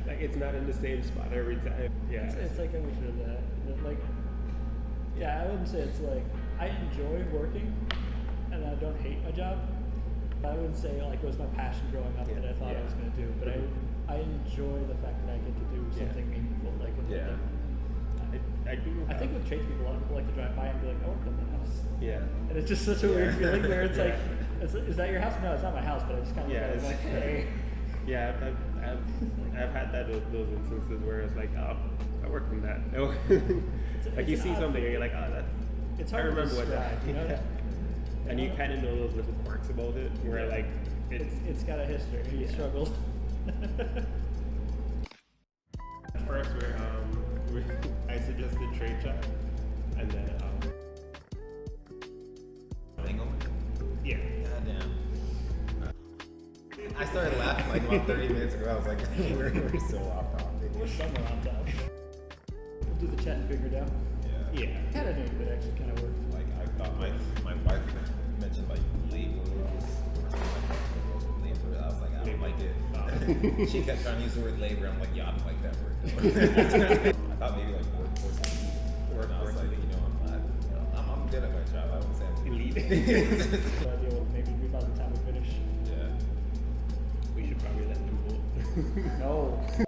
Like, it's not in the same spot every time. Yeah. It's like a mixture of that. Like, yeah, I wouldn't say it's like I enjoy working, and I don't hate my job. But I wouldn't say like it was my passion growing up that I thought I was going to do. But I enjoy the fact that I get to do something meaningful. Like, Yeah. I do. I think with tradespeople, a lot of people like to drive by and be like, "I work on the house," Yeah. and it's just such a weird Yeah. feeling where it's Yeah. like, is that your house? No, it's not my house, but I just kind of Yeah, like, hey. Yeah, I've had those instances where it's like, oh, I worked on that. Oh. Like you it's see an odd something and feeling. you're like, oh, It's I hard to remember what that. describe, you know? Yeah. And you kind of know those little quirks about it, where like It's got a history. You Yeah. struggled. At first, I suggested trade chat, and then Bingo. yeah, Goddamn. I started laughing like about 30 minutes ago. I was like, we're so off topic. We're somewhere on top. We'll do the chat and figure it out. Yeah. yeah. Kind of knew, but actually kind of worked. Like I thought my wife mentioned like labor or something like labor. I was like, I don't like it. She kept trying to use the word labor. I'm like, yeah, I don't like that word. I thought maybe like workforce elite. And I was like, you know, I'm good at my job. I wouldn't say I'm Elite. Good idea what maybe by the time we finish. Yeah. We should probably let them vote. No.